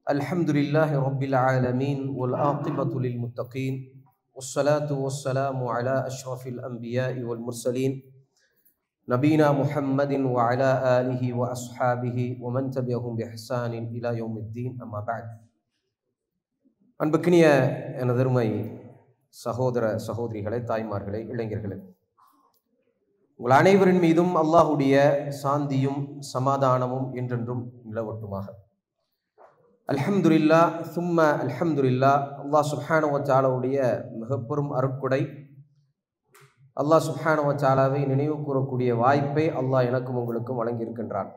Alhamdulillahi Rabbil Alameen wal aqibatu lil muttaqeen wassalatu wassalamu ala ashrafil anbiya'i wal mursaleen nabina Muhammadin wa ala alihi wa ashabihi wa man tabi'ahum bi ihsanin ila yawmiddin amma ba'd. அன்புக்கினிய எனதருமை சகோதர சகோதரிகளே, தாய்மார்களே, இளைஞர்களே, உங்கள் அனைவரின் மீதும் அல்லாஹுடைய சாந்தியும் சமாதானமும் என்றென்றும் நிலவட்டுமாக. அல்ஹம்துலில்லாஹ் சும்ம அல்ஹம்துலில்லாஹ். அல்லாஹ் சுப்ஹானஹு வ தஆலாவுடைய மிகப்பெரும் அருட்கொடை, அல்லாஹ் சுப்ஹானஹு வ தஆலாவை நினைவு கூறக்கூடிய வாய்ப்பை அல்லாஹ் எனக்கும் உங்களுக்கும் வழங்கியிருக்கின்றான்.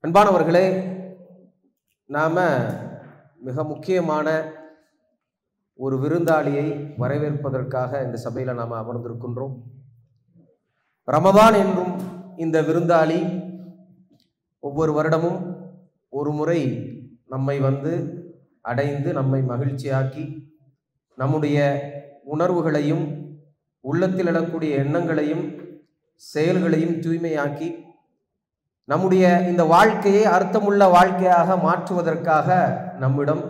அன்பானவர்களே, நாம மிக முக்கியமான ஒரு விருந்தாளியை வரவேற்பதற்காக இந்த சபையில் நாம் அமர்ந்திருக்கின்றோம். ரமதான் என்றும் இந்த விருந்தாளி ஒவ்வொரு வருடமும் ஒரு முறை நம்மை அடைந்து நம்மை மகிழ்ச்சியாக்கி நம்முடைய உணர்வுகளையும் உள்ளத்தில் எழக்கூடிய எண்ணங்களையும் செயல்களையும் தூய்மையாக்கி நம்முடைய இந்த வாழ்க்கையை அர்த்தமுள்ள வாழ்க்கையாக மாற்றுவதற்காக நம்மிடம்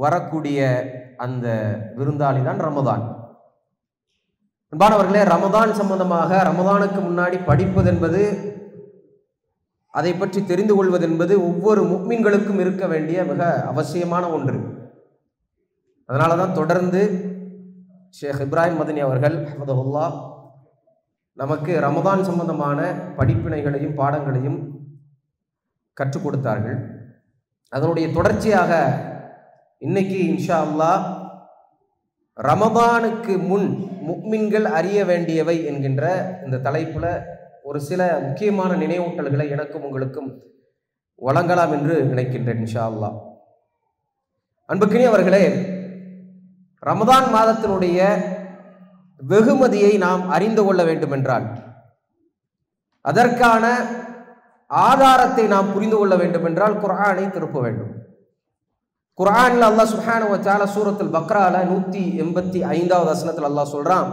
வரக்கூடிய அந்த விருந்தாளி தான் ரமதான். அன்பானவர்களே, ரமதான் சம்பந்தமாக ரமதானுக்கு முன்னாடி படிப்பது என்பது, அதை பற்றி தெரிந்து கொள்வது என்பது ஒவ்வொரு முஃமின்களுக்கும் இருக்க வேண்டிய மிக அவசியமான ஒன்று. அதனால தான் தொடர்ந்து ஷேக் இப்ராஹிம் மதனி அவர்கள் ஹஃபிதஹுல்லாஹ் நமக்கு ரமதான் சம்பந்தமான படிப்பினைகளையும் பாடங்களையும் கற்றுக் கொடுத்தார்கள். அதனுடைய தொடர்ச்சியாக இன்னைக்கு இன்ஷா அல்லாஹ் ரமதானுக்கு முன் முஃமின்கள் அறிய வேண்டியவை என்கின்ற இந்த தலைப்புல ஒரு சில முக்கியமான நினைவூட்டல்களை எனக்கும் உங்களுக்கும் வழங்கலாம் என்று நினைக்கின்றேன் இன்ஷா அல்லாஹ். அன்புக்கினியவர்களே, ரமதான் மாதத்தினுடைய வெகுமதியை நாம் அறிந்து கொள்ள வேண்டும் என்றால், அதற்கான ஆதாரத்தை நாம் புரிந்து கொள்ள வேண்டும் என்றால் குர்ஆனை திருப்ப வேண்டும். குர்ஆனில் அல்லாஹ் சுப்ஹானஹு வ தஆலா சூரத்துல் பக்ரால 185வது வசனத்தில் அல்லாஹ் சொல்றான்,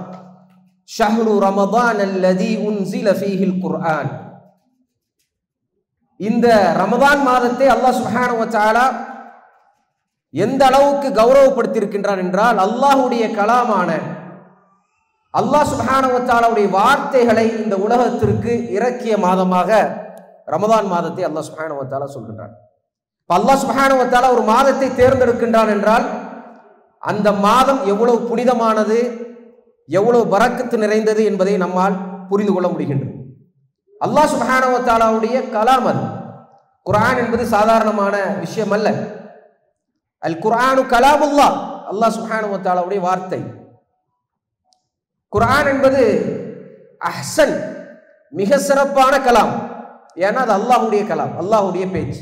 ஷஹ்ரு ரமதான் அல்லதி உன்ஸில ஃபீஹில் குர்ஆன். இந்த ரமதான் மாதத்தை அல்லாஹ் சுப்ஹானஹு வ தஆலா எந்த அளவுக்கு கௌரவப்படுத்தி இருக்கின்றான் என்றால், அல்லாஹ்வுடைய கலாமான அல்லாஹ் சுப்ஹானஹு வ தஆலாவுடைய வார்த்தைகளை இந்த உலகத்திற்கு இறக்கிய மாதமாக ரமதான் மாதத்தை அல்லாஹ் சுப்ஹானஹு வ தஆலா சொல்கின்றான். அல்லாஹ் சுப்ஹானஹு வ தஆலா ஒரு மாதத்தை தேர்ந்தெடுக்கின்றான் என்றால் அந்த மாதம் எவ்வளவு புனிதமானது, எவ்வளவு பரக்கத்து நிறைந்தது என்பதை நம்மால் புரிந்து கொள்ள முடிகின்றது. அல்லாஹ் சுப்ஹானஹு வ தஆலாவுடைய கலாம் அது. குர்ஆன் என்பது சாதாரணமான விஷயம் அல்ல. அல் குர்ஆனு கலாமுல்லாஹ், அல்லாஹ் சுப்ஹானஹு வ தஆலாவுடைய வார்த்தை. குர்ஆன் என்பது அஹ்சன், மிக சிறப்பான கலாம். ஏன்னா அது அல்லாஹ்வுடைய கலாம், அல்லாஹ்வுடைய பேச்சு.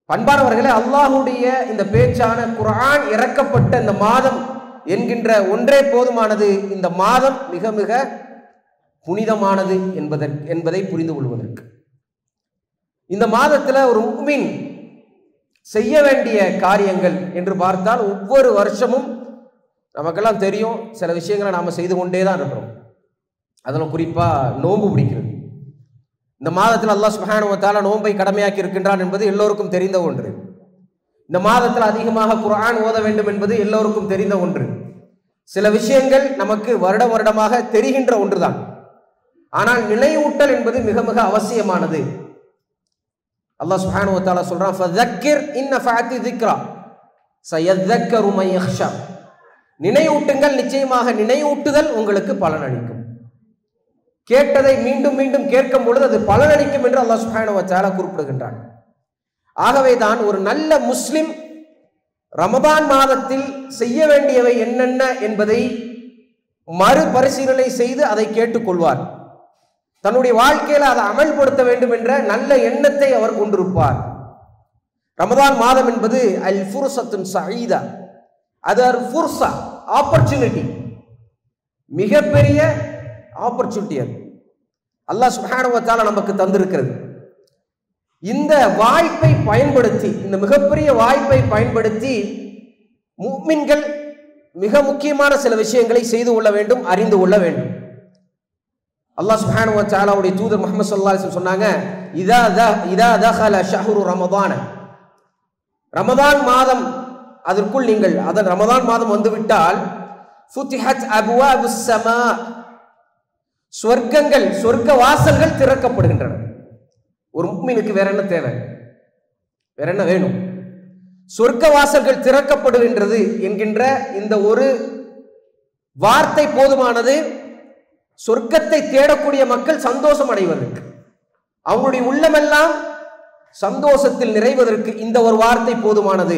பண்பானவர்களே, அல்லாஹ்வுடைய இந்த பேச்சான குர்ஆன் இறக்கப்பட்ட இந்த மாதம் என்கின்ற ஒன்றே போதுமானது இந்த மாதம் மிக மிக புனிதமானது என்பதை புரிந்து கொள்வதற்கு. இந்த மாதத்தில் ஒரு முஃமின் செய்ய வேண்டிய காரியங்கள் என்று பார்த்தால், ஒவ்வொரு வருஷமும் நமக்கெல்லாம் தெரியும், சில விஷயங்களை நாம் செய்து கொண்டே தான் இருக்கிறோம். அதில் குறிப்பாக நோன்பு பிடிக்கிறது. இந்த மாதத்தில் அல்லாஹ் சுப்ஹானஹு வ தஆலா நோன்பை கடமையாக்கி இருக்கின்றான் என்பது எல்லோருக்கும் தெரிந்த ஒன்று. இந்த மாதத்தில் அதிகமாக குர்ஆன் ஓத வேண்டும் என்பது எல்லோருக்கும் தெரிந்த ஒன்று. சில விஷயங்கள் நமக்கு வருடமாக தெரிகின்ற ஒன்றுதான். ஆனால் நினைவூட்டல் என்பது மிக மிக அவசியமானது. அல்லாஹ் சுப்ஹானஹு வ தஆலா சொல்றான், ஃபதக்கிர் இன் நஃபஅத்தி ذிக்ரா சயذكரு மன் யக்ஷா. நினைவூட்டுங்கள், நிச்சயமாக நினைவூட்டுதல் உங்களுக்கு பலனளிக்கும். கேட்டதை மீண்டும் மீண்டும் கேட்கும் பொழுது அது பலனளிக்கும் என்று அல்லாஹ் சுப்ஹானஹு வ தஆலா குறிப்பிடுகின்றான். ஆகவே தான் ஒரு நல்ல முஸ்லிம் ரமதான் மாதத்தில் செய்ய வேண்டியவை என்னென்ன என்பதை மறுபரிசீலனை செய்து அதை கேட்டுக்கொள்வார். தன்னுடைய வாழ்க்கையில் அதை அமல்படுத்த வேண்டும் என்ற நல்ல எண்ணத்தை அவர் கொண்டிருப்பார். ரமதான் மாதம் என்பது அல் ஃபுர்சத்துன் சஈதா, அது ஒரு ஃபுர்சா, ஆப்பர்ச்சுனிட்டி, மிகப்பெரிய ஆப்பர்ச்சுனிட்டி. அது அல்லாஹ் சுப்ஹானஹு வ தஆலா நமக்கு தந்திருக்கிறது. இந்த வாய்ப்பை பயன்படுத்தி, இந்த மிகப்பெரிய வாய்ப்பை பயன்படுத்தி முஃமின்கள் மிக முக்கியமான சில விஷயங்களை செய்து கொள்ள வேண்டும், அறிந்து கொள்ள வேண்டும். அல்லாஹ் சுப்ஹானஹு வ தஆலாவுடைய தூதர் முஹம்மது ஸல்லல்லாஹு அலைஹி வஸல்லம் சொன்னாங்க, இதா தகல ஷஹ்ரு ரமதான் ரமதான் மாதம் அதற்குள் நீங்கள் அதன் ரமதான் மாதம் வந்துவிட்டால் ஃபுத்திஹத் அப்வாபுஸ் ஸமா, சொர்க்கங்கள் சொர்க்க வாசல்கள் திறக்கப்படுகின்றன. ஒரு முஃமினுக்கு வேற என்ன தேவை? வேற என்ன வேணும்? சொர்க்க வாசல்கள் திறக்கப்படுகின்றது என்கின்ற இந்த ஒரு வார்த்தை போதுமானது. சொர்க்கத்தை தேடக்கூடிய மக்கள் சந்தோஷம் அடைவதற்கு, அவங்களுடைய உள்ளமெல்லாம் சந்தோஷத்தில் நிறைவதற்கு இந்த ஒரு வார்த்தை போதுமானது.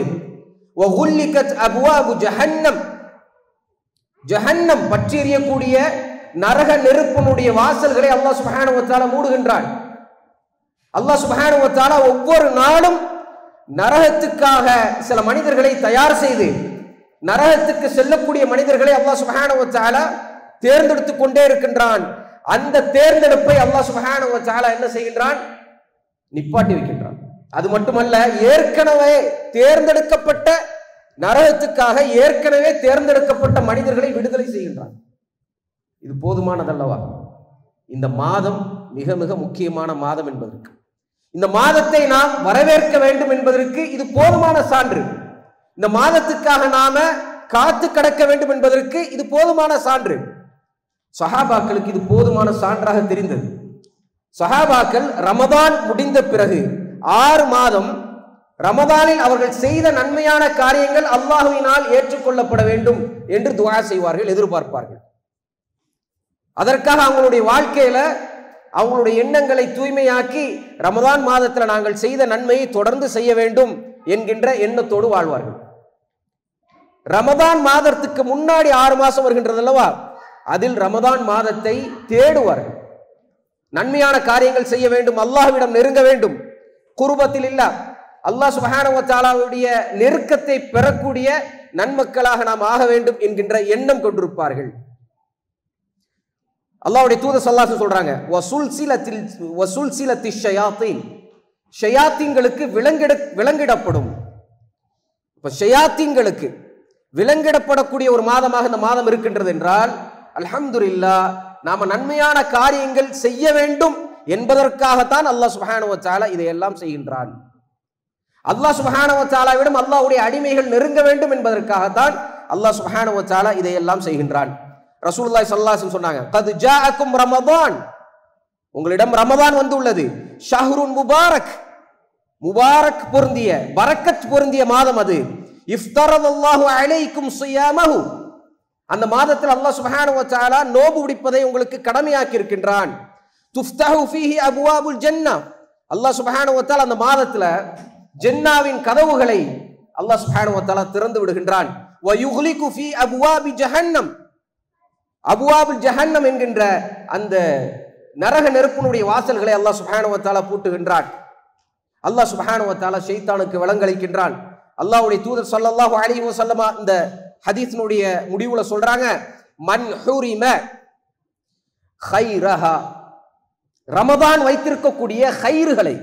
வகுல்லிகத் அப்வாபு ஜஹன்னம், ஜஹன்னம் பற்றி எறியக்கூடிய நரக நெருப்பினுடைய வாசல்களை அல்லாஹ் சுப்ஹானஹு வ தஆலா மூடுகின்றான். அல்லாஹ் சுப்ஹானஹு வ தஆலா ஒவ்வொரு நாளும் நரகத்துக்காக சில மனிதர்களை தயார் செய்து நரகத்துக்கு செல்லக்கூடிய மனிதர்களை அல்லாஹ் சுப்ஹானஹு வ தஆலா தேர்ந்தெடுத்து கொண்டே இருக்கின்றான். அந்த தேர்ந்தெடுப்பை அல்லாஹ் சுப்ஹானஹு வ தஆலா என்ன செய்கின்றான்? நிப்பாட்டி வைக்கின்றான். அது மட்டுமல்ல, ஏற்கனவே தேர்ந்தெடுக்கப்பட்ட நரகத்துக்காக ஏற்கனவே தேர்ந்தெடுக்கப்பட்ட மனிதர்களை விடுதலை செய்கின்றான். இது போதுமானதல்லவா? இந்த மாதம் மிக மிக முக்கியமான மாதம் என்பதற்கு, இந்த மாதத்தை நாம் வரவேற்க வேண்டும் என்பதற்கு இது போதுமான சான்று. இந்த மாதத்துக்காக நாம காத்து கடக்க வேண்டும் என்பதற்கு இது போதுமான சான்று. சஹாபாக்களுக்கு இது போதுமான சான்றாக தெரிந்தது. சஹாபாக்கள் ரமதான் முடிந்த பிறகு 6 மாதம் ரமதானில் அவர்கள் செய்த நன்மையான காரியங்கள் அல்லாஹ்வினால் ஏற்றுக்கொள்ளப்பட வேண்டும் என்று துஆ செய்வார்கள், எதிர்பார்ப்பார்கள். அதற்காக அவங்களுடைய வாழ்க்கையில அவங்களுடைய எண்ணங்களை தூய்மையாக்கி ரமதான் மாதத்துல நாங்கள் செய்த நன்மையை தொடர்ந்து செய்ய வேண்டும் என்கின்ற எண்ணத்தோடு வாழ்வார்கள். ரமதான் மாதத்துக்கு முன்னாடி 6 மாசம் வருகின்றது அல்லவா, அதில் ரமதான் மாதத்தை தேடுவார்கள். நன்மையான காரியங்கள் செய்ய வேண்டும், அல்லாஹ்விடம் நெருங்க வேண்டும். குர்பத்தில் இல்ல, அல்லாஹ் சுப்ஹானஹு வ தஆலாவுடைய நெருக்கத்தை பெறக்கூடிய நன்மக்களாக நாம் ஆக வேண்டும் என்கின்ற எண்ணம் கொண்டிருப்பார்கள். அல்லாஹ்வுடைய தூதர் ஸல்லல்லாஹு அலைஹி வஸல்லம் சொல்றாங்க, வசுல்சிலத்திஷ் ஷயாத்தீன், ஷயாத்தீன்களுக்கு விலங்கிடப்படும். இப்ப ஷயாத்தீன்களுக்கு விலங்கிடப்படக்கூடிய ஒரு மாதமாக இந்த மாதம் இருக்கின்றது என்றால் அல்ஹம்துலில்லாஹ், நாம நன்மையான காரியங்கள் செய்ய வேண்டும் என்பதற்காகத்தான் அல்லாஹ் சுப்ஹானஹு வ தஆலா இதையெல்லாம் செய்கின்றான். அல்லாஹ் சுப்ஹானஹு வ தஆலாவிடம் அல்லாஹ்வுடைய அடிமைகள் நெருங்க வேண்டும் என்பதற்காகத்தான் அல்லாஹ் சுப்ஹானஹு வ தஆலா இதையெல்லாம் செய்கின்றான். ரசூலுல்லாஹி ஸல்லல்லாஹு அலைஹி வஸல்லம் சொன்னாங்க, கத் ஜாஅக்கும் ரமதான், உங்களிடம் ரமதான் வந்துள்ளது. ஷஹ்ருன் முபாரக், முபாரக் பொருந்திய பரக்கத் பொருந்திய மாதம் அது. இஃப்தரல்லாஹு அலைக்கும் ஸியாமஹு, அந்த மாதத்தில் அல்லாஹ் சுப்ஹானஹு வ தஆலா நோன்பு பிடிப்பதை உங்களுக்கு கடமையாக்கி இருக்கின்றான். துஃப்தஹு ஃபீஹி அப்வாபுல் ஜன்னah, அல்லாஹ் சுப்ஹானஹு வ தஆலா அந்த மாதத்துல ஜன்னாவின் கதவுகளை அல்லாஹ் சுப்ஹானஹு வ தஆலா திறந்து விடுகின்றான். வ யுக்லிகு ஃபீ அப்வாபி ஜஹன்னம், அப்வாபுல் ஜஹன்னம் என்கின்ற அந்த நரக நெருப்பினுடைய வாசல்களை அல்லாஹ் சுப்ஹானஹு வ தஆலா பூட்டுகின்றான். அல்லாஹ் சுப்ஹானஹு வ தஆலா ஷைத்தானுக்கு வழங்கலிக்கின்றான். அல்லாஹ்வுடைய தூதர் ஸல்லல்லாஹு அலைஹி வஸல்லம் இந்த ஹதீஸினுடைய முடிவுல சொல்றாங்க, மன் ஹுரிம கைரஹா, ரமதான் வைத்திருக்கக்கூடிய கைறுகளை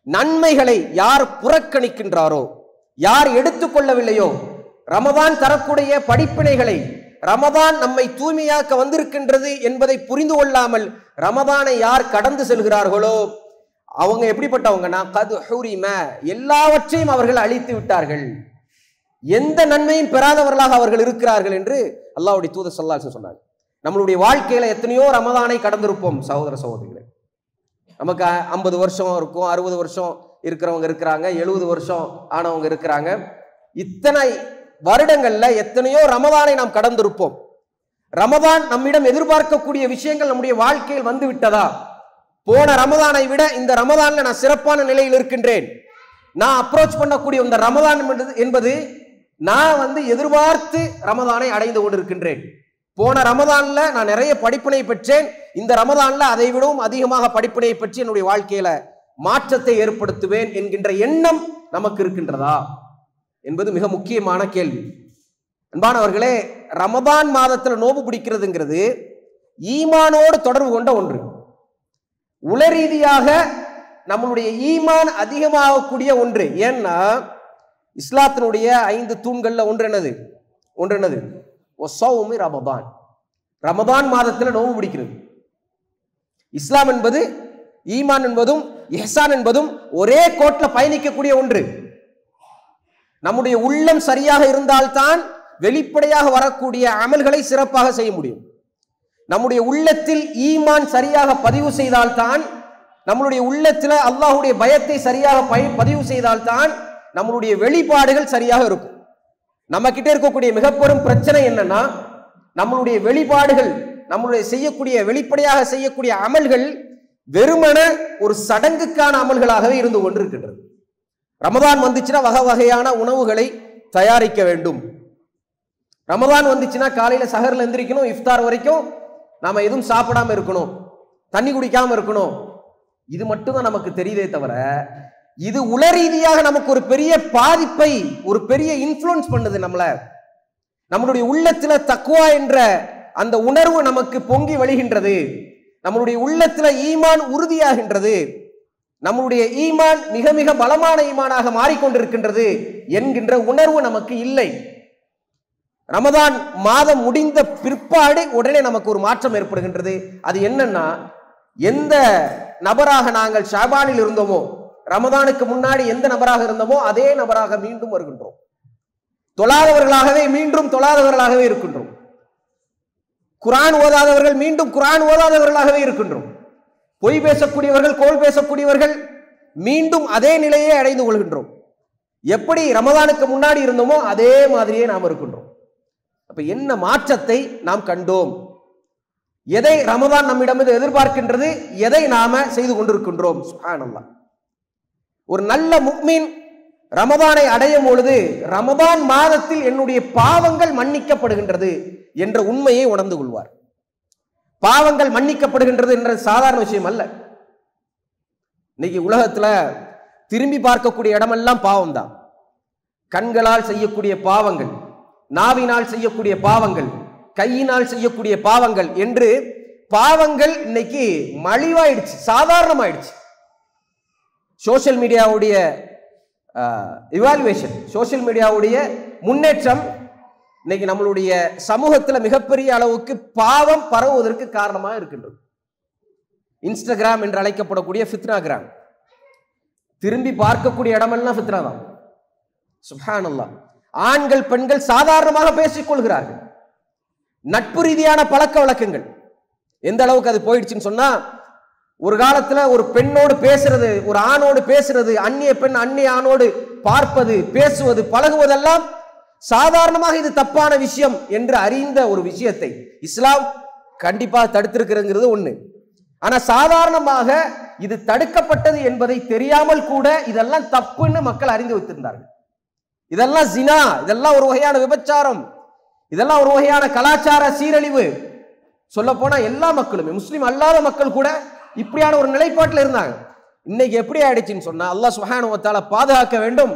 நன்மைகளை யார் புறக்கணிக்கின்றாரோ, யார் எடுத்துக்கொள்ளவில்லையோ, ரமதான் தரக்கூடிய படிப்பினைகளை, ரமதான் நம்மை தூய்மையாக்க வந்திருக்கின்றது என்பதை புரிந்து கொள்ளாமல் ரமதானை யார் கடந்து செல்கிறார்களோ அவங்க எப்படிப்பட்டவங்கன்னா கது ஹுரிம, எல்லாவற்றையும் அவர்கள் அழித்து விட்டார்கள், எந்த நன்மையும் பெறாதவர்களாக அவர்கள் இருக்கிறார்கள் என்று அல்லாஹ்வுடைய தூதர் ஸல்லல்லாஹு அலைஹி வஸல்லம் சொன்னாங்க. நம்மளுடைய வாழ்க்கையில எத்தனையோ ரமதானை கடந்திருப்போம் சகோதர சகோதரிகளே. நமக்கு 50 வருஷம் இருக்கும், 60 வருஷம் இருக்கிறவங்க இருக்கிறாங்க, 70 வருஷம் ஆனவங்க இருக்கிறாங்க. இத்தனை வருடங்கள்ல எத்தனையோ ரமதானை நாம் கடந்திருப்போம். ரமதான் நம்மிடம் எதிர்பார்க்கக்கூடிய விஷயங்கள் நம்முடைய வாழ்க்கையில் வந்து விட்டதா? போன ரமதானை விட இந்த ரமதான்ல நான் சிறப்பான நிலையில் இருக்கின்றேன். நான் அப்ரோச் பண்ணக்கூடிய இந்த ரமதான் என்பது நான் எதிர்பார்த்து ரமதானை அடைந்து கொண்டிருக்கின்றேன். போன ரமதான்ல நான் நிறைய படிப்பினை பெற்றேன், இந்த ரமதான்ல அதை விடவும் அதிகமாக படிப்பினை பெற்று என்னுடைய வாழ்க்கையில மாற்றத்தை ஏற்படுத்துவேன் என்கின்ற எண்ணம் நமக்கு இருக்கின்றதா என்பது மிக முக்கியமான கேள்வி. அன்பானவர்களே, ரமதான் மாதத்துல நோன்பு பிடிக்கிறதுங்கிறது ஈமானோடு தொடர்பு கொண்ட ஒன்று. உளரீதியாக நம்மளுடைய ஈமான் அதிகமாகக்கூடிய ஒன்று. ஏன்னா இஸ்லாத்தினுடைய 5 தூண்கள்ல ஒன்று என்னது? ஒசௌமி ரமதான், ரமதான் மாதத்துல நோன்பு பிடிக்கிறது. இஸ்லாம் என்பது, ஈமான் என்பதும் இஹ்சான் என்பதும் ஒரே கோட்ல பயணிக்கக்கூடிய ஒன்று. நம்முடைய உள்ளம் சரியாக இருந்தால்தான் வெளிப்படையாக வரக்கூடிய அமல்களை சிறப்பாக செய்ய முடியும். நம்முடைய உள்ளத்தில் ஈமான் சரியாக பதிவு செய்தால்தான், நம்மளுடைய உள்ளத்தில் அல்லாஹ்வுடைய பயத்தை சரியாக பதிவு செய்தால்தான் நம்மளுடைய வெளிப்பாடுகள் சரியாக இருக்கும். நம்ம கிட்ட இருக்கக்கூடிய மிக பெரும் பிரச்சனை என்னன்னா, நம்மளுடைய வெளிப்பாடுகள், நம்மளுடைய செய்யக்கூடிய வெளிப்படையாக செய்யக்கூடிய அமல்கள் வெறுமன ஒரு சடங்குக்கான அமல்களாகவே இருந்து கொண்டிருக்கின்றது. ரமதான் வந்துச்சுன்னா வகை வகையான உணவுகளை தயாரிக்க வேண்டும். ரமதான் வந்துச்சுன்னா காலையில சஹர்ல எந்திரிக்கணும், இஃப்தார் வரைக்கும் நாம எதுவும் சாப்பிடாம இருக்கணும், தண்ணி குடிக்காம இருக்கணும். இது மட்டும்தான் நமக்கு தெரியுதே தவிர, இது உள ரீதியாக நமக்கு ஒரு பெரிய பாதிப்பை, ஒரு பெரிய இன்ஃப்ளூயன்ஸ் பண்ணுது. நம்மளுடைய உள்ளத்துல தக்வா என்ற அந்த உணர்வு நமக்கு பொங்கி வழிகின்றது. நம்மளுடைய உள்ளத்துல ஈமான் உறுதியாகின்றது. நம்மளுடைய ஈமான் மிக மிக பலமான ஈமானாக மாறிக்கொண்டிருக்கின்றது என்கின்ற உணர்வு நமக்கு இல்லை. ரமதான் மாதம் முடிந்த பிற்பாடு உடனே நமக்கு ஒரு மாற்றம் ஏற்படுகின்றது. அது என்னன்னா, எந்த நபராக நாங்கள் ஷாபானில் இருந்தோமோ, ரமதானுக்கு முன்னாடி எந்த நபராக இருந்தோமோ அதே நபராக மீண்டும் வருகின்றோம். தொழாதவர்களாகவே மீண்டும் தொழாதவர்களாகவே இருக்கின்றோம். குர்ஆன் ஓதாதவர்கள் மீண்டும் குர்ஆன் ஓதாதவர்களாகவே இருக்கின்றோம். பொய் பேசக்கூடியவர்கள், கோல் பேசக்கூடியவர்கள் மீண்டும் அதே நிலையை அடைந்து கொள்கின்றோம். எப்படி ரமதானுக்கு முன்னாடி இருந்தோமோ அதே மாதிரியே நாம் இருக்கின்றோம். அப்ப என்ன மாற்றத்தை நாம் கண்டோம்? எதை ரமதான் நம்மிடம் எதிர்பார்க்கின்றது? எதை நாம செய்து கொண்டிருக்கின்றோம்? சுப்ஹானல்லாஹ். ஒரு நல்ல முஃமின் ரமதானை அடையும் பொழுது, ரமதான் மாதத்தில் என்னுடைய பாவங்கள் மன்னிக்கப்படுகின்றது என்ற உண்மையை உணர்ந்து கொள்வார். பாவங்கள் மன்னிக்கப்படுகின்றது என்ற சாதாரண விஷயம் அல்ல. இன்னைக்கு உலகத்துல திரும்பி பார்க்கக்கூடிய இடமெல்லாம் பாவம் தான். கண்களால் செய்யக்கூடிய பாவங்கள், நாவினால் செய்யக்கூடிய பாவங்கள், கையினால் செய்யக்கூடிய பாவங்கள் என்று பாவங்கள் இன்னைக்கு மலிவாயிடுச்சு, சாதாரணமாயிடுச்சு. சோசியல் மீடியாவுடைய இவாலுவேஷன், சோசியல் மீடியாவுடைய முன்னேற்றம் இன்னைக்கு நம்மளுடைய சமூகத்தில் மிகப்பெரிய அளவுக்கு பாவம் பரவுவதற்கு காரணமாக இருக்கின்றது. இன்ஸ்டாகிராம் என்று அழைக்கப்படக்கூடிய ஃபித்னாகிராம், திரும்பி பார்க்கக்கூடிய இடமெல்லாம் ஃபித்னா தான். சுப்ஹானல்லாஹ். ஆண்கள் பெண்கள் சாதாரணமாக பேசிக் கொள்கிறார்கள். நட்பு ரீதியான பழக்க வழக்கங்கள் எந்த அளவுக்கு அது போயிடுச்சுன்னு சொன்னா, ஒரு காலத்துல ஒரு பெண்ணோடு பேசுறது, ஒரு ஆணோடு பேசுறது, அந்நிய பெண் அந்நிய ஆணோடு பார்ப்பது, பேசுவது, பழகுவதெல்லாம் சாதாரணமாக இது தப்பான விஷயம் என்று அறிந்த ஒரு விஷயத்தை இஸ்லாம் கண்டிப்பாக தடுத்திருக்கிறது ஒண்ணு. ஆனா சாதாரணமாக இது தடுக்கப்பட்டது என்பதை தெரியாமல் கூட இதெல்லாம் தப்புன்னு மக்கள் அறிந்து வைத்திருந்தார்கள். இதெல்லாம் ஜினா, இதெல்லாம் ஒரு வகையான விபச்சாரம், இதெல்லாம் ஒரு வகையான கலாச்சார சீரழிவு. சொல்ல போனா எல்லா மக்களுமே, முஸ்லிம் அல்லாத மக்கள் கூட இப்படியான ஒரு நிலைப்பாட்டில் இருந்தாங்க. இன்னைக்கு எப்படி ஆயிடுச்சுன்னு சொன்னா, அல்லாஹ் சுப்ஹானஹு வ தஆலா பாதுகாக்க வேண்டும்.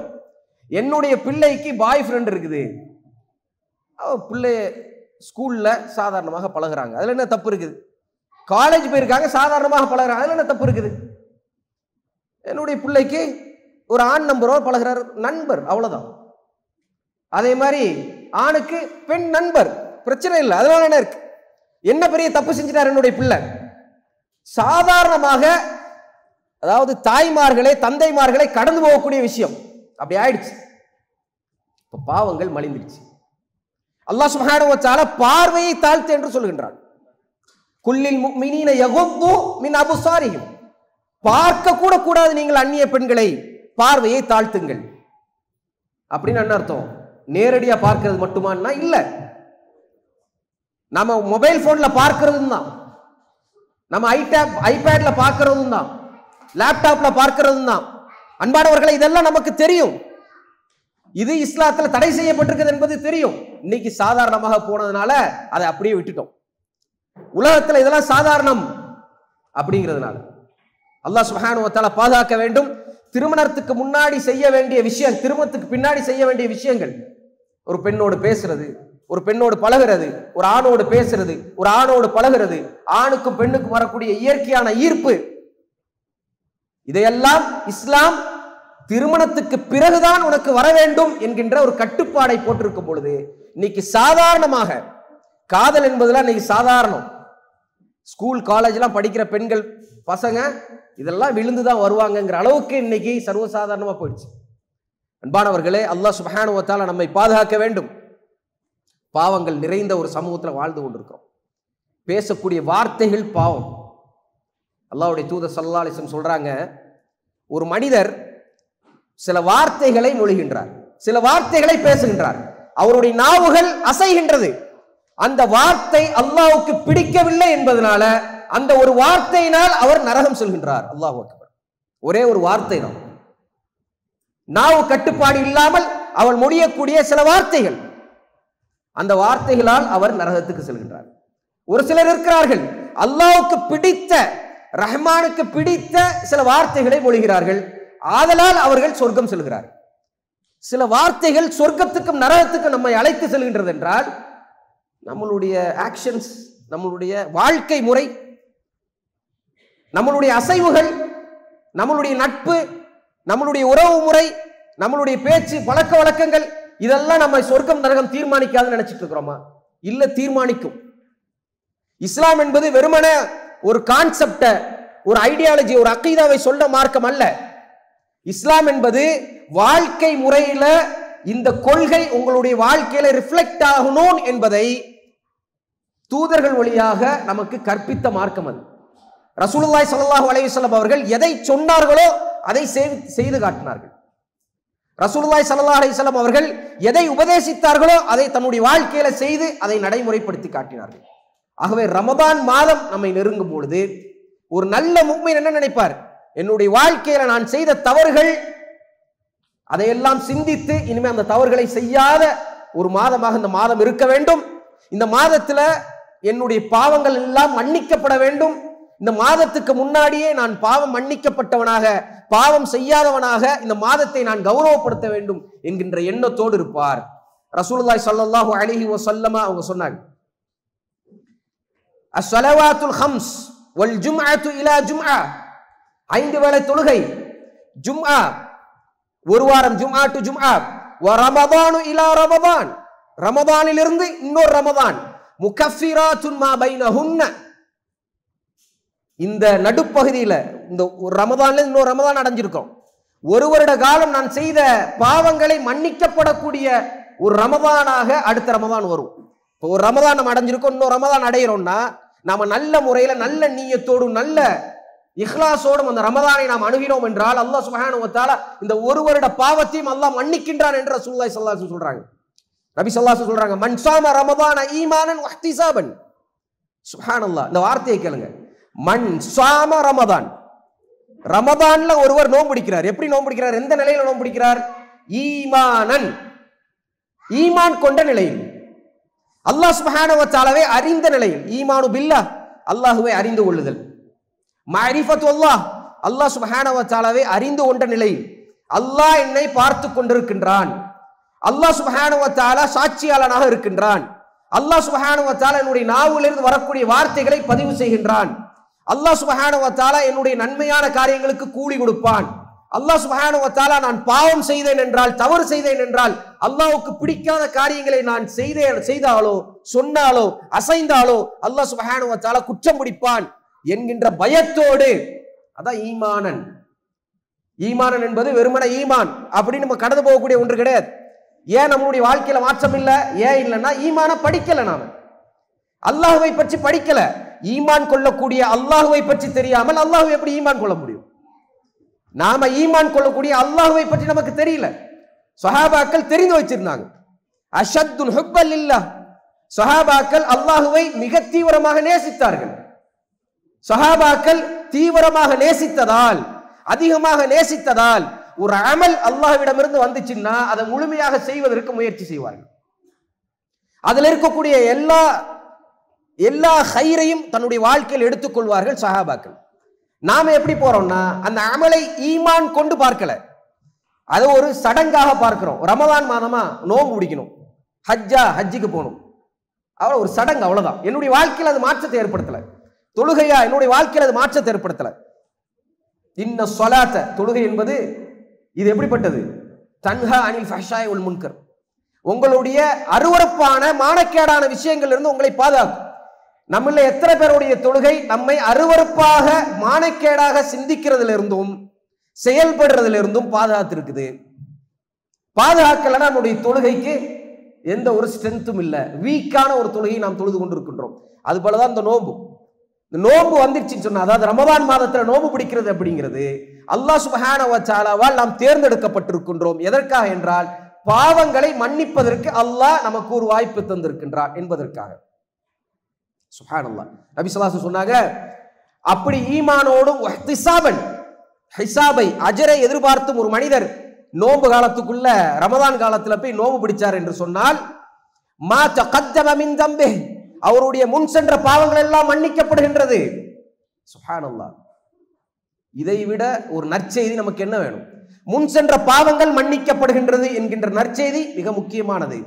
என்னுடைய பிள்ளைக்கு பாய் ஃப்ரெண்ட் இருக்குது, பிள்ளை ஸ்கூல்ல சாதாரணமாக பழகுறாங்க, அதுல என்ன தப்பு இருக்குது? காலேஜ் போயிருக்காங்க, சாதாரணமாக பழகுறாங்க, அதுல என்ன தப்பு இருக்குது? என்னுடைய பிள்ளைக்கு ஒரு ஆண் நம்பரோடு பழகுறாரு, நண்பர், அவ்வளவுதான். அதே மாதிரி ஆணுக்கு பெண் நண்பர், பிரச்சனை இல்லை, அதனால என்ன இருக்கு? என்ன பெரிய தப்பு செஞ்சிட்டார் என்னுடைய பிள்ளை? சாதாரணமாக, அதாவது தாய்மார்களே தந்தைமார்களை கடந்து போகக்கூடிய விஷயம் அப்படி ஆயிடுச்சு. இப்ப பாவங்கள் மலிந்துடுச்சு. அல்லாஹ் சுப்ஹானஹு வ தஆலா பார்வையை தாழ்த்து என்று சொல்கின்றான். குல்லில் முஃமினீன யகுது மின் அப்சாரிஹிம், பார்க்க கூட கூடாது நீங்கள் அந்நிய பெண்களை, பார்வையை தாழ்த்துங்கள். அப்படின்னு என்ன அர்த்தம்? நேரடியா பார்க்கிறது மட்டுமான்னா இல்ல, நம்ம மொபைல் போன்ல பார்க்கிறதும் தான், நம்ம ஐபேட்ல பார்க்கிறதும் தான், லேப்டாப்ல பார்க்கிறதும் தான். அன்பானவர்களை, இதெல்லாம் நமக்கு தெரியும். இது இஸ்லாத்துல தடை செய்யப்பட்டிருக்கிறது என்பது தெரியும். இன்னைக்கு சாதாரணமாக போனதுனால அதை அப்படியே விட்டுட்டோம். உலகத்துல இதெல்லாம் சாதாரணம் அப்படிங்கிறதுனால அல்லாஹ் சுப்ஹானஹு வ தஆலா பாதுகாக்க வேண்டும். திருமணத்துக்கு முன்னாடி செய்ய வேண்டிய விஷயம், திருமணத்துக்கு பின்னாடி செய்ய வேண்டிய விஷயங்கள், ஒரு பெண்ணோடு பேசுறது, ஒரு பெண்ணோடு பழகிறது, ஒரு ஆணோடு பேசுறது, ஒரு ஆணோடு பழகிறது, ஆணுக்கும் பெண்ணுக்கும் வரக்கூடிய இயற்கையான ஈர்ப்பு, இதையெல்லாம் இஸ்லாம் திருமணத்துக்கு பிறகுதான் உனக்கு வர வேண்டும் என்கின்ற ஒரு கட்டுப்பாடை போட்டிருக்கும் பொழுது, இன்னைக்கு சாதாரணமாக காதல் என்பதெல்லாம் இன்னைக்கு சாதாரணம். ஸ்கூல் காலேஜ்லாம் படிக்கிற பெண்கள் பசங்க இதெல்லாம் விழுந்துதான் வருவாங்கங்கிற அளவுக்கு இன்னைக்கு சர்வசாதாரணமா போயிடுச்சு. அன்பானவர்களே, அல்லாஹ் சுப்ஹானஹு வ தஆலா நம்மை பாதுகாக்க வேண்டும். பாவங்கள் நிறைந்த ஒரு சமூகத்தில் வாழ்ந்து கொண்டிருக்கிறோம். பேசக்கூடிய வார்த்தைகள் பாவம். அல்லாஹ்வுடைய தூதர் ஸல்லல்லாஹு அலைஹி வஸல்லம் சொல்றாங்க, ஒரு மனிதர் சில வார்த்தைகளை மொழிகின்றார், சில வார்த்தைகளை பேசுகின்றார், அவருடைய நாவுகள் அசைகின்றது. அந்த வார்த்தை அல்லாஹ்வுக்கு பிடிக்கவில்லை என்பதனால அந்த ஒரு வார்த்தையினால் அவர் நரகம் செல்கின்றார். அல்லாஹ் அக்பர். ஒரே ஒரு வார்த்தை தான், நாவு கட்டுப்பாடு இல்லாமல் அவள் மொழியக்கூடிய சில வார்த்தைகள், அந்த வார்த்தைகளால் அவர் நரகத்துக்கு செல்கின்றார். ஒரு சிலர் இருக்கிறார்கள், அல்லாஹ்வுக்கு பிடித்த, ரஹ்மானுக்கு பிடித்த சில வார்த்தைகளை மொழிகிறார்கள், ஆதலால் அவர்கள் சொர்க்கம் செல்கிறார்கள். சில வார்த்தைகள் சொர்க்கத்துக்கும் நரகத்துக்கும் நம்மை அழைத்து செல்கின்றது என்றால் நம்மளுடைய ஆக்ஷன்ஸ், நம்மளுடைய வாழ்க்கை முறை, நம்மளுடைய அசைவுகள், நம்மளுடைய நட்பு, நம்மளுடைய உறவு முறை, நம்மளுடைய பேச்சு, பழக்க வழக்கங்கள், இதெல்லாம் நம்ம சொர்க்கம் நரகம் தீர்மானிக்காதுன்னு நினைச்சிட்டு இருக்கிறோமா? இல்ல, தீர்மானிக்கும். இஸ்லாம் என்பது வெறுமன ஒரு கான்செப்ட, ஒரு ஐடியாலஜி, ஒரு அக்கீதாவை சொல்ல மார்க்கம் அல்ல. இஸ்லாம் என்பது வாழ்க்கை முறையில இந்த கொள்கை உங்களுடைய வாழ்க்கையில ரிஃப்ளெக்ட் ஆகணும் என்பதை தூதர்கள் வழியாக நமக்கு கற்பித்த மார்க்கம் அது. ரசூலுல்லாஹி ஸல்லல்லாஹு அலைஹி வஸல்லம் அவர்கள் எதை சொன்னார்களோ அதை செய்து காட்டினார்கள். ரசூலுல்லாஹி ஸல்லல்லாஹு அலைஹி வஸல்லம் அவர்கள் எதை உபதேசித்தார்களோ அதை தன்னுடைய வாழ்க்கையில செய்து அதை நடைமுறைப்படுத்தி காட்டினார்கள். ஆகவே ரமதான் மாதம் நம்மை நெருங்கும் பொழுது ஒரு நல்ல முஃமின் என்ன நினைப்பார்? என்னுடைய வாழ்க்கையில நான் செய்த தவறுகள், அதையெல்லாம் சிந்தித்து இனிமே அந்த தவறுகளை செய்யாத ஒரு மாதமாக இந்த மாதம் இருக்க வேண்டும். இந்த மாதத்துல என்னுடைய பாவங்கள் எல்லாம் மன்னிக்கப்பட வேண்டும். இந்த மாதத்துக்கு முன்னாடியே நான் பாவம் மன்னிக்கப்பட்டவனாக, பாவம் செய்யாதவனாக இந்த மாதத்தை நான் கௌரவப்படுத்த வேண்டும் என்கின்ற எண்ணத்தோடு இருப்பார். ரசூலுல்லாஹி ஸல்லல்லாஹு அலைஹி வஸல்லம் அவங்க சொன்னாங்க, அஸ்ஸலவாத்துல் ஹம்ஸ் வல் ஜும்அத்து இலா ஜும்ஆ, 5 வேளை தொழுகை, ஜும்ஆ ஒரு வாரம், ஜும்ஆ டு ஜும்ஆ, வ ரமதானு இலா ரமதான், ரமதானிலிருந்து இன்னொரு ரமதான், முகஃபிராத்துன் மா பைனஹுன்ன, இந்த நடுப்பகுதியில இந்த ஒரு ரமதான்ல இன்னொரு ரமதான் அடைஞ்சிருக்கோம். ஒரு வருட காலம் நான் செய்த பாவங்களை மன்னிக்கப்படக்கூடிய ஒரு ரமதானாக அடுத்த ரமதான் வரும். இப்போ ஒரு ரமதான் நம்ம அடைஞ்சிருக்கோம், இன்னொரு ரமதான் அடைகிறோம்னா நாம நல்ல முறையில, நல்ல நீயத்தோடு, நல்ல இஹ்லாஸோடும் அந்த ரமதானை நாம் அணுகினோம் என்றால் அல்லாஹ் சுப்ஹானஹு வ தஆலா இந்த ஒரு வருட பாவத்தையும் அல்லாஹ் மன்னிக்கின்றான் என்று ரசூலுல்லாஹி ஸல்லல்லாஹு அலைஹி வஸல்லம் சொல்றாங்க. நபி ஸல்லல்லாஹு அலைஹி வஸல்லம் சொல்றாங்க, மன் ஸாம ரமதான ஈமானன் வ இஹ்திஸாபன். சுப்ஹானல்லாஹ், இந்த வார்த்தையை கேளுங்க. மன் ஸாம ரமதான், ரமதான்ல ஒருவர் நோன்பு பிடிக்கிறார். எப்படி நோன்பு பிடிக்கிறார்? எந்த நிலையில நோன்பு பிடிக்கிறார்? ஈமானன், ஈமான் கொண்ட நிலையில், அல்லாஹ் சுப்ஹானஹு வ தஆலாவை அறிந்த நிலையில். ஈமானு பில்லாஹ், அல்லாஹ்வை அறிந்து கொள்ளுதல். மஅரிஃபத்துல்லாஹ், அல்லாஹ் சுப்ஹானஹு வ தஆலாவை அறிந்து கொண்ட நிலையில். அல்லாஹ் என்னை பார்த்து கொண்டிருக்கின்றான், அல்லாஹ் சுப்ஹானஹு வ தஆலா சாட்சியாளனாக இருக்கின்றான், அல்லாஹ் சுப்ஹானஹு வ தஆலா என்னுடைய நாவிலிருந்து வரக்கூடிய வார்த்தைகளை பதிவு செய்கின்றான், அல்லாஹ் சுப்ஹானஹு வ தஆலா என்னுடைய நன்மையான காரியங்களுக்கு கூலி கொடுப்பான், அல்லாஹ் சுப்ஹானஹு வ தஆலா நான் பாவம் செய்தேன் என்றால், தவறு செய்தேன் என்றால், அல்லாஹ்வுக்கு பிடிக்காத காரியங்களை நான் செய்தாலோ, சொன்னாலோ, அசைந்தாலோ அல்லாஹ் சுப்ஹானஹு வ தஆலா குற்றம் பிடிப்பான் என்கின்ற பயத்தோடு, அதான் ஈமானன். ஈமானன் என்பது வெறுமன ஈமான் அப்படின்னு நம்ம கடந்து போகக்கூடிய ஒன்று கிடையாது. ஏன் நம்மளுடைய வாழ்க்கையில மாற்றம் இல்லை? ஏன் இல்லைன்னா ஈமான படிக்கல, நாம அல்லாஹுவை பற்றி படிக்கல. ஈமான் கொள்ளக்கூடிய அல்லாஹுவை பற்றி தெரியாமல் அல்லாஹுவை எப்படி ஈமான் கொள்ள முடியும்? நாம ஈமான் கொள்ளக்கூடிய அல்லாஹுவை பற்றி நமக்கு தெரியல. சஹாபாக்கள் தெரிந்து வச்சிருந்தாங்க. அஷத்துல் ஹுப்பல் லில்லாஹ், சஹாபாக்கள் அல்லாஹுவை மிக தீவிரமாக நேசித்தார்கள். சஹாபாக்கள் தீவிரமாக நேசித்ததால், அதிகமாக நேசித்ததால் ஒரு அமல் அல்லாஹ்விடமிருந்து வந்துச்சுன்னா அதை முழுமையாக செய்வதற்கு முயற்சி செய்வார்கள். அதில் இருக்கக்கூடிய எல்லா ஹைரையும் தன்னுடைய வாழ்க்கையில் எடுத்துக்கொள்வார்கள் சஹாபாக்கள். நாம எப்படி போறோம்னா அந்த அமலை ஈமான் கொண்டு பார்க்கல, அது ஒரு சடங்காக பார்க்கிறோம். ரமதான் மாதமா நோன்பு பிடிக்கணும், ஹஜ்ஜுக்கு போகணும், அவ்வளவு ஒரு சடங்கு, அவ்வளவுதான். என்னுடைய வாழ்க்கையில் அது மாற்றத்தை ஏற்படுத்தல. தொழுகையா, என்னுடைய வாழ்க்கையில் அது மாற்றத்தை ஏற்படுத்தல. இன்ன ஸலாத்த, தொழுகை என்பது இது எப்படிப்பட்டது? தன்ஹா அனில் ஃபஹ்ஷாய் வல் முன்கர், உங்களுடைய அருவருப்பான மானக்கேடான விஷயங்கள் இருந்து உங்களை பாதுகாக்கும். நம்மள எத்தனை பேருடைய தொழுகை நம்மை அருவருப்பாக மானக்கேடாக சிந்திக்கிறதுல இருந்தும் செயல்படுறதுல இருந்தும் பாதுகாத்து இருக்குது? பாதுகாக்கலன்னா நம்முடைய தொழுகைக்கு எந்த ஒரு ஸ்ட்ரென்த்தும் இல்லை, வீக்கான ஒரு தொழுகையை நாம் தொழுது கொண்டிருக்கின்றோம். அது போலதான் இந்த நோன்பு. இந்த நோன்பு வந்துருச்சுன்னு சொன்னா, அதாவது ரமதான் மாதத்துல நோன்பு பிடிக்கிறது அப்படிங்கிறது அல்லாஹ் சுப்ஹானஹு வ தஆலாவால் நாம் தேர்ந்தெடுக்கப்பட்டிருக்கின்றோம். எதற்காக என்றால் பாவங்களை மன்னிப்பதற்கு அல்லாஹ் நமக்கு ஒரு வாய்ப்பு தந்திருக்கின்றார் என்பதற்காக. சுப்ஹானல்லாஹ். நபி ஸல்லல்லாஹு அலைஹி வஸல்லம் சொன்னாங்க, அப்படி ஈமானோடும் ஹிசாபை அஜரை எதிர்பார்த்தும் ஒரு மனிதர் நோன்பு காலத்துக்குள்ள ரமதான் காலத்துல போய் நோன்பு பிடிச்சார் என்று சொன்னால், மா தகத்தம மின் தம்பிஹ், அவருடைய முன் சென்ற பாவங்கள் எல்லாம் மன்னிக்கப்படுகின்றது. சுப்ஹானல்லாஹ். இதை விட ஒரு நற்செய்தி நமக்கு என்ன வேணும்? முன் சென்ற பாவங்கள் மன்னிக்கப்படுகின்றது என்கின்ற நற்செய்தி மிக முக்கியமானது.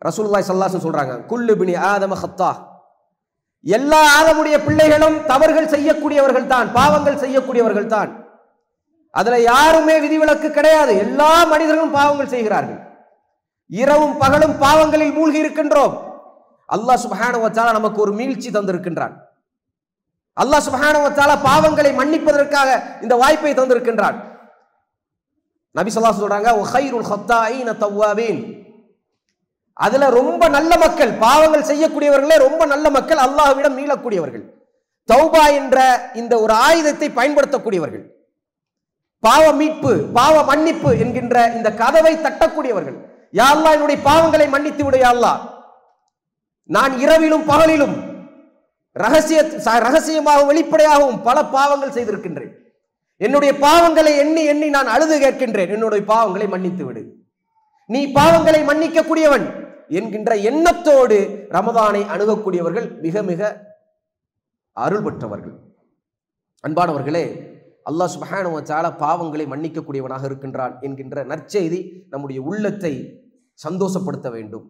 ரசூலுல்லாஹி ஸல்லல்லாஹு அலைஹி வஸல்லம் சொல்றாங்க, குல்லு பினி ஆதம ஹத்தா, எல்லா ஆதமுடைய பிள்ளைகளும் தவறுகள் செய்யக்கூடியவர்கள் தான், பாவங்கள் செய்யக்கூடியவர்கள் தான். அதுல யாருமே விதிவிலக்கு கிடையாது. எல்லா மனிதர்களும் பாவங்கள் செய்கிறார்கள். இரவும் பகலும் பாவங்களில் மூழ்கி இருக்கின்றோம். அல்லாஹ் சுப்ஹானஹு வ தஆலா நமக்கு ஒரு மீழ்ச்சி தந்திருக்கின்றான். அல்லாஹ் சுப்ஹானஹு வ தஆலா பாவங்களை மன்னிப்பதற்காக இந்த வாய்ப்பை தந்திருக்கின்றான். நபி ஸல்லல்லாஹு அலைஹி சொல்றாங்க, வ கைருல் ஹத்தாஈன தவ்வாபீன், அதுல ரொம்ப நல்ல மக்கள், பாவங்கள் செய்யக்கூடியவர்களே ரொம்ப நல்ல மக்கள், அல்லாஹ்விடம் மீளக்கூடியவர்கள், தௌபா என்ற இந்த ஒரு ஆயுதத்தை பயன்படுத்தக்கூடியவர்கள், பாவ மீட்பு பாவ மன்னிப்பு என்கின்ற இந்த கதவை தட்டக்கூடியவர்கள். யா அல்லாஹ், என்னுடைய பாவங்களை மன்னித்து விடு யா அல்லாஹ், நான் இரவிலும் பகலிலும் ரகசியமாகவும் வெளிப்படையாகவும் பல பாவங்கள் செய்திருக்கின்றேன். என்னுடைய பாவங்களை எண்ணி எண்ணி நான் அழுது கேட்கின்றேன், என்னுடைய பாவங்களை மன்னித்து விடு, நீ பாவங்களை மன்னிக்க கூடியவன் என்கின்ற எண்ணத்தோடு ரமதானை அணுகக்கூடியவர்கள் மிக மிக அருள் பெற்றவர்கள். அன்பானவர்களே, அல்லாஹ் சுப்ஹானஹு வ தஆலா பாவங்களை மன்னிக்கக்கூடியவனாக இருக்கின்றான் என்கின்ற நற்செய்தி நம்முடைய உள்ளத்தை சந்தோஷப்படுத்த வேண்டும்.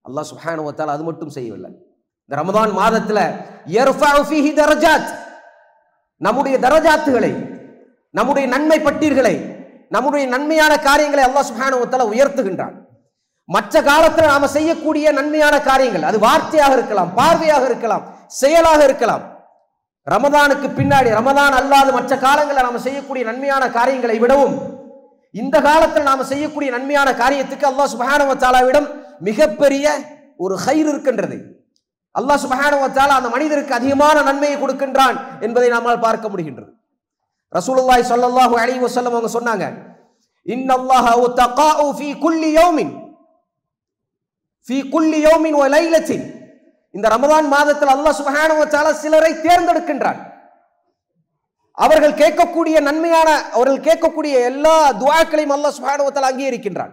அல்லாஹ் சுப்ஹானஹு வ தஆலா அது மட்டும் செய்யவில்லை. இந்த ரமதான் மாதத்துல யர்ஃபஉ ஃபீஹி தரஜாத், நம்முடைய தரஜாத்துகளை, நம்முடைய நன்மை பட்டீர்களை, நம்முடைய நன்மையான காரியங்களை அல்லாஹ் சுப்ஹானஹு வ தஆலா உயர்த்துகின்றான். மற்ற காலத்துல நாம செய்யக்கூடிய நன்மையான காரியங்கள், அது வார்த்தையாக இருக்கலாம், பார்வையாக இருக்கலாம், செயலாக இருக்கலாம். ரமதானுக்கு பின்னாடி, ரமதான் அல்லாத மற்ற காலங்களில் நாம செய்யக்கூடிய நன்மையான காரியங்களை விடவும் இந்த காலத்தில் நாம செய்யக்கூடிய நன்மையான காரியத்துக்கு அல்லாஹ் சுப்ஹானஹு வ தஆலாவிடம் மிகப்பெரிய ஒரு கைர் இருக்கின்றது. அல்லாஹ் சுப்ஹானஹு வ தஆலா அந்த மனிதருக்கு அதிகமான நன்மையை கொடுக்கின்றான் என்பதை நம்மால் பார்க்க முடிகின்றது. ரசூலுல்லாஹி ஸல்லல்லாஹு அலைஹி வஸல்லம் அவங்க சொன்னாங்க, இன்னல்லாஹ உத்தகாஉ ஃபீ குல்லி யௌமின் வ லைலத்தின், இந்த ரமதான் மாதத்தில் அல்லாஹ் சுப்ஹானஹு வ தஆலா சிலரை தேர்ந்தெடுக்கின்றான். அவர்கள் கேட்கக்கூடிய நன்மையான, அவர்கள் கேட்கக்கூடிய எல்லா துஆக்களையும் அல்லாஹ் சுப்ஹானஹு வ தஆலா அங்கீகரிக்கின்றான்.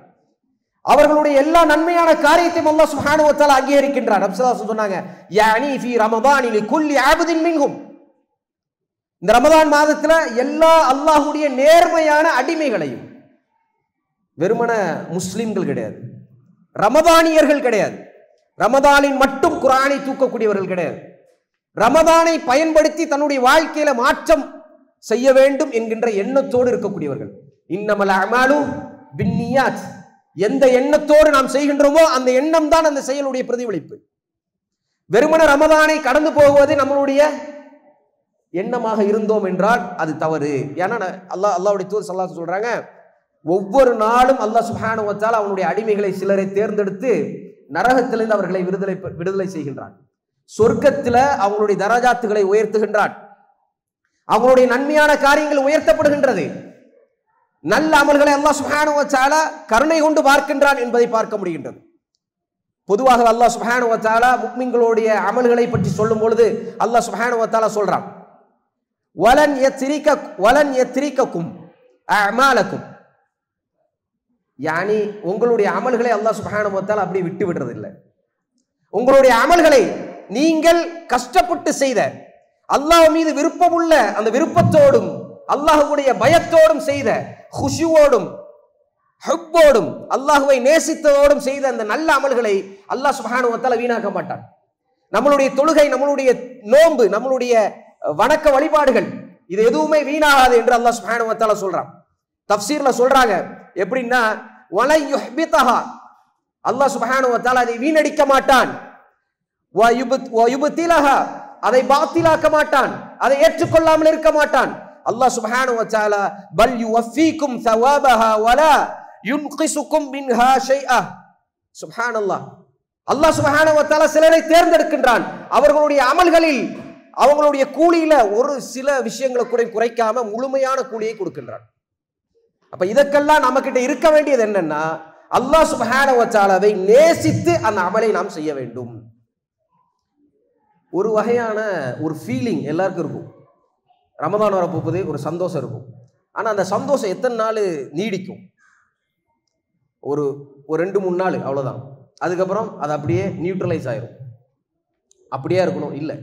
அவர்களுடைய எல்லா நன்மையான காரியத்தையும் அல்லாஹ் சுப்ஹானஹு வ தஆலா அங்கீகரிக்கின்றான். நபி ஸல்லல்லாஹு அலைஹி வஸல்லம் சொன்னாங்க, யானி ஃபீ ரமதானி லிகுல்லி ஆபிதின் மின்ஹும், இந்த ரமதான் மாதத்துல எல்லா அல்லாஹ்வுடைய நேர்மையான அடிமைகளையும், வெறுமன முஸ்லிம்கள் கிடையாது, ரமதானியர்கள் கிடையாது, ரமதானில் மட்டும் குர்ஆனை தூக்கக்கூடியவர்கள் கிடையாது, ரமதானை பயன்படுத்தி தன்னுடைய வாழ்க்கையில மாற்றம் செய்ய வேண்டும் என்கின்ற எண்ணத்தோடு இருக்கக்கூடியவர்கள். இன்னமல் அமாலு பின்னியாத், எந்த எண்ணத்தோடு நாம் செய்கின்றோமோ அந்த எண்ணம் தான் அந்த செயலுடைய பிரதிபலிப்பு. வெறுமன ரமதானை கடந்து போவது நம்மளுடைய எண்ணமாக இருந்தோம் என்றால் அது தவறு. ஏன்னா அல்லாஹ்வுடைய தூதர் ஸல்லல்லாஹு அலைஹி வஸல்லம் சொல்றாங்க, ஒவ்வொரு நாளும் அல்லாஹ் சுப்ஹானஹு வ தஆலா அவனுடைய அடிமைகளை சிலரை தேர்ந்தெடுத்து நரகத்திலிருந்து அவர்களை விடுதலை செய்கின்றான். சொர்க்கத்துல அவங்களுடைய தரஜாத்துகளை உயர்த்துகின்றான். அவங்களுடைய நன்மையான காரியங்கள் உயர்த்தப்படுகின்றது. நல்ல அமல்களை அல்லாஹ் சுப்ஹானஹு வ தஆலா கருணை கொண்டு பார்க்கின்றான் என்பதை பார்க்க முடிகின்றது. பொதுவாக அல்லாஹ் சுப்ஹானஹு வ தஆலா முஃமின்களுடைய அமல்களை பற்றி சொல்லும் பொழுது அல்லாஹ் சுப்ஹானஹு வ தஆலா சொல்றான், வலன் யத்ரிகக்கும் அஅமாலக்கும், யானி உங்களுடைய அமல்களை அல்லாஹ் சுப்ஹானஹு வ தஆலா அப்படி விட்டு விடுறது இல்லை. உங்களுடைய அமல்களை நீங்கள் கஷ்டப்பட்டு செய்த, அல்லாஹ் மீது விருப்பமுள்ள அந்த விருப்பத்தோடும் அல்லாஹ்வுடைய பயத்தோடும் செய்த, குஷுவோடும் ஹுப்போடும் அல்லாஹ்வை நேசித்ததோடும் செய்த அந்த நல்ல அமல்களை அல்லாஹ் சுப்ஹானஹு வ தஆலா வீணாக்க மாட்டான். நம்மளுடைய தொழுகை, நம்மளுடைய நோன்பு, நம்மளுடைய வணக்க வழிபாடுகள், இது எதுவுமே வீணாகாது என்று அல்லாஹ் சுப்ஹானஹு வ தஆலா சொல்றான். தஃப்சீர்ல சொல்றாங்க எப்படின்னா, வலை யுஹ்பிதஹா, அல்லாஹ் சுப்ஹானஹு வ தஆலா அதை வீணடிக்க மாட்டான். வ யுப்திலஹா, அதை பாத்திலாக்க மாட்டான், அதை ஏற்றுக்கொள்ளாமல் இருக்க மாட்டான். அல்லாஹ் சுப்ஹானஹு வ தஆலா பல் யுவஃபீக்கும் ஸவாபஹா வலா யுன்கிசுக்கும் மின்ஹா ஷைஆ. சுப்ஹானல்லாஹ். அல்லாஹ் சுப்ஹானஹு வ தஆலா சிலரை தேர்ந்தெடுக்கின்றான். அவர்களுடைய அமல்களில் அவங்களுடைய கூலியில ஒரு சில விஷயங்களை கூட குறைக்காம முழுமையான கூலியை கொடுக்கின்றான். அப்ப இதற்கெல்லாம் நம்ம கிட்ட இருக்க வேண்டியது என்னன்னா, அல்லாஹ் சுப்ஹானஹு வ தஆலாவை நேசித்து அந்த அமலை நாம் செய்ய வேண்டும். ஒரு வகையான ஒரு ஃபீலிங் எல்லாருக்கும் இருக்கும். ரமதான் வரப்போகுது, ஒரு சந்தோஷம் இருக்கும். ஆனா அந்த சந்தோஷம் எத்தனை நாள் நீடிக்கும்? ஒரு 2-3 நாள், அவ்வளவுதான். அதுக்கப்புறம் அது அப்படியே நியூட்ரலைஸ் ஆயிரும். அப்படியே இருக்கணும் இல்லை.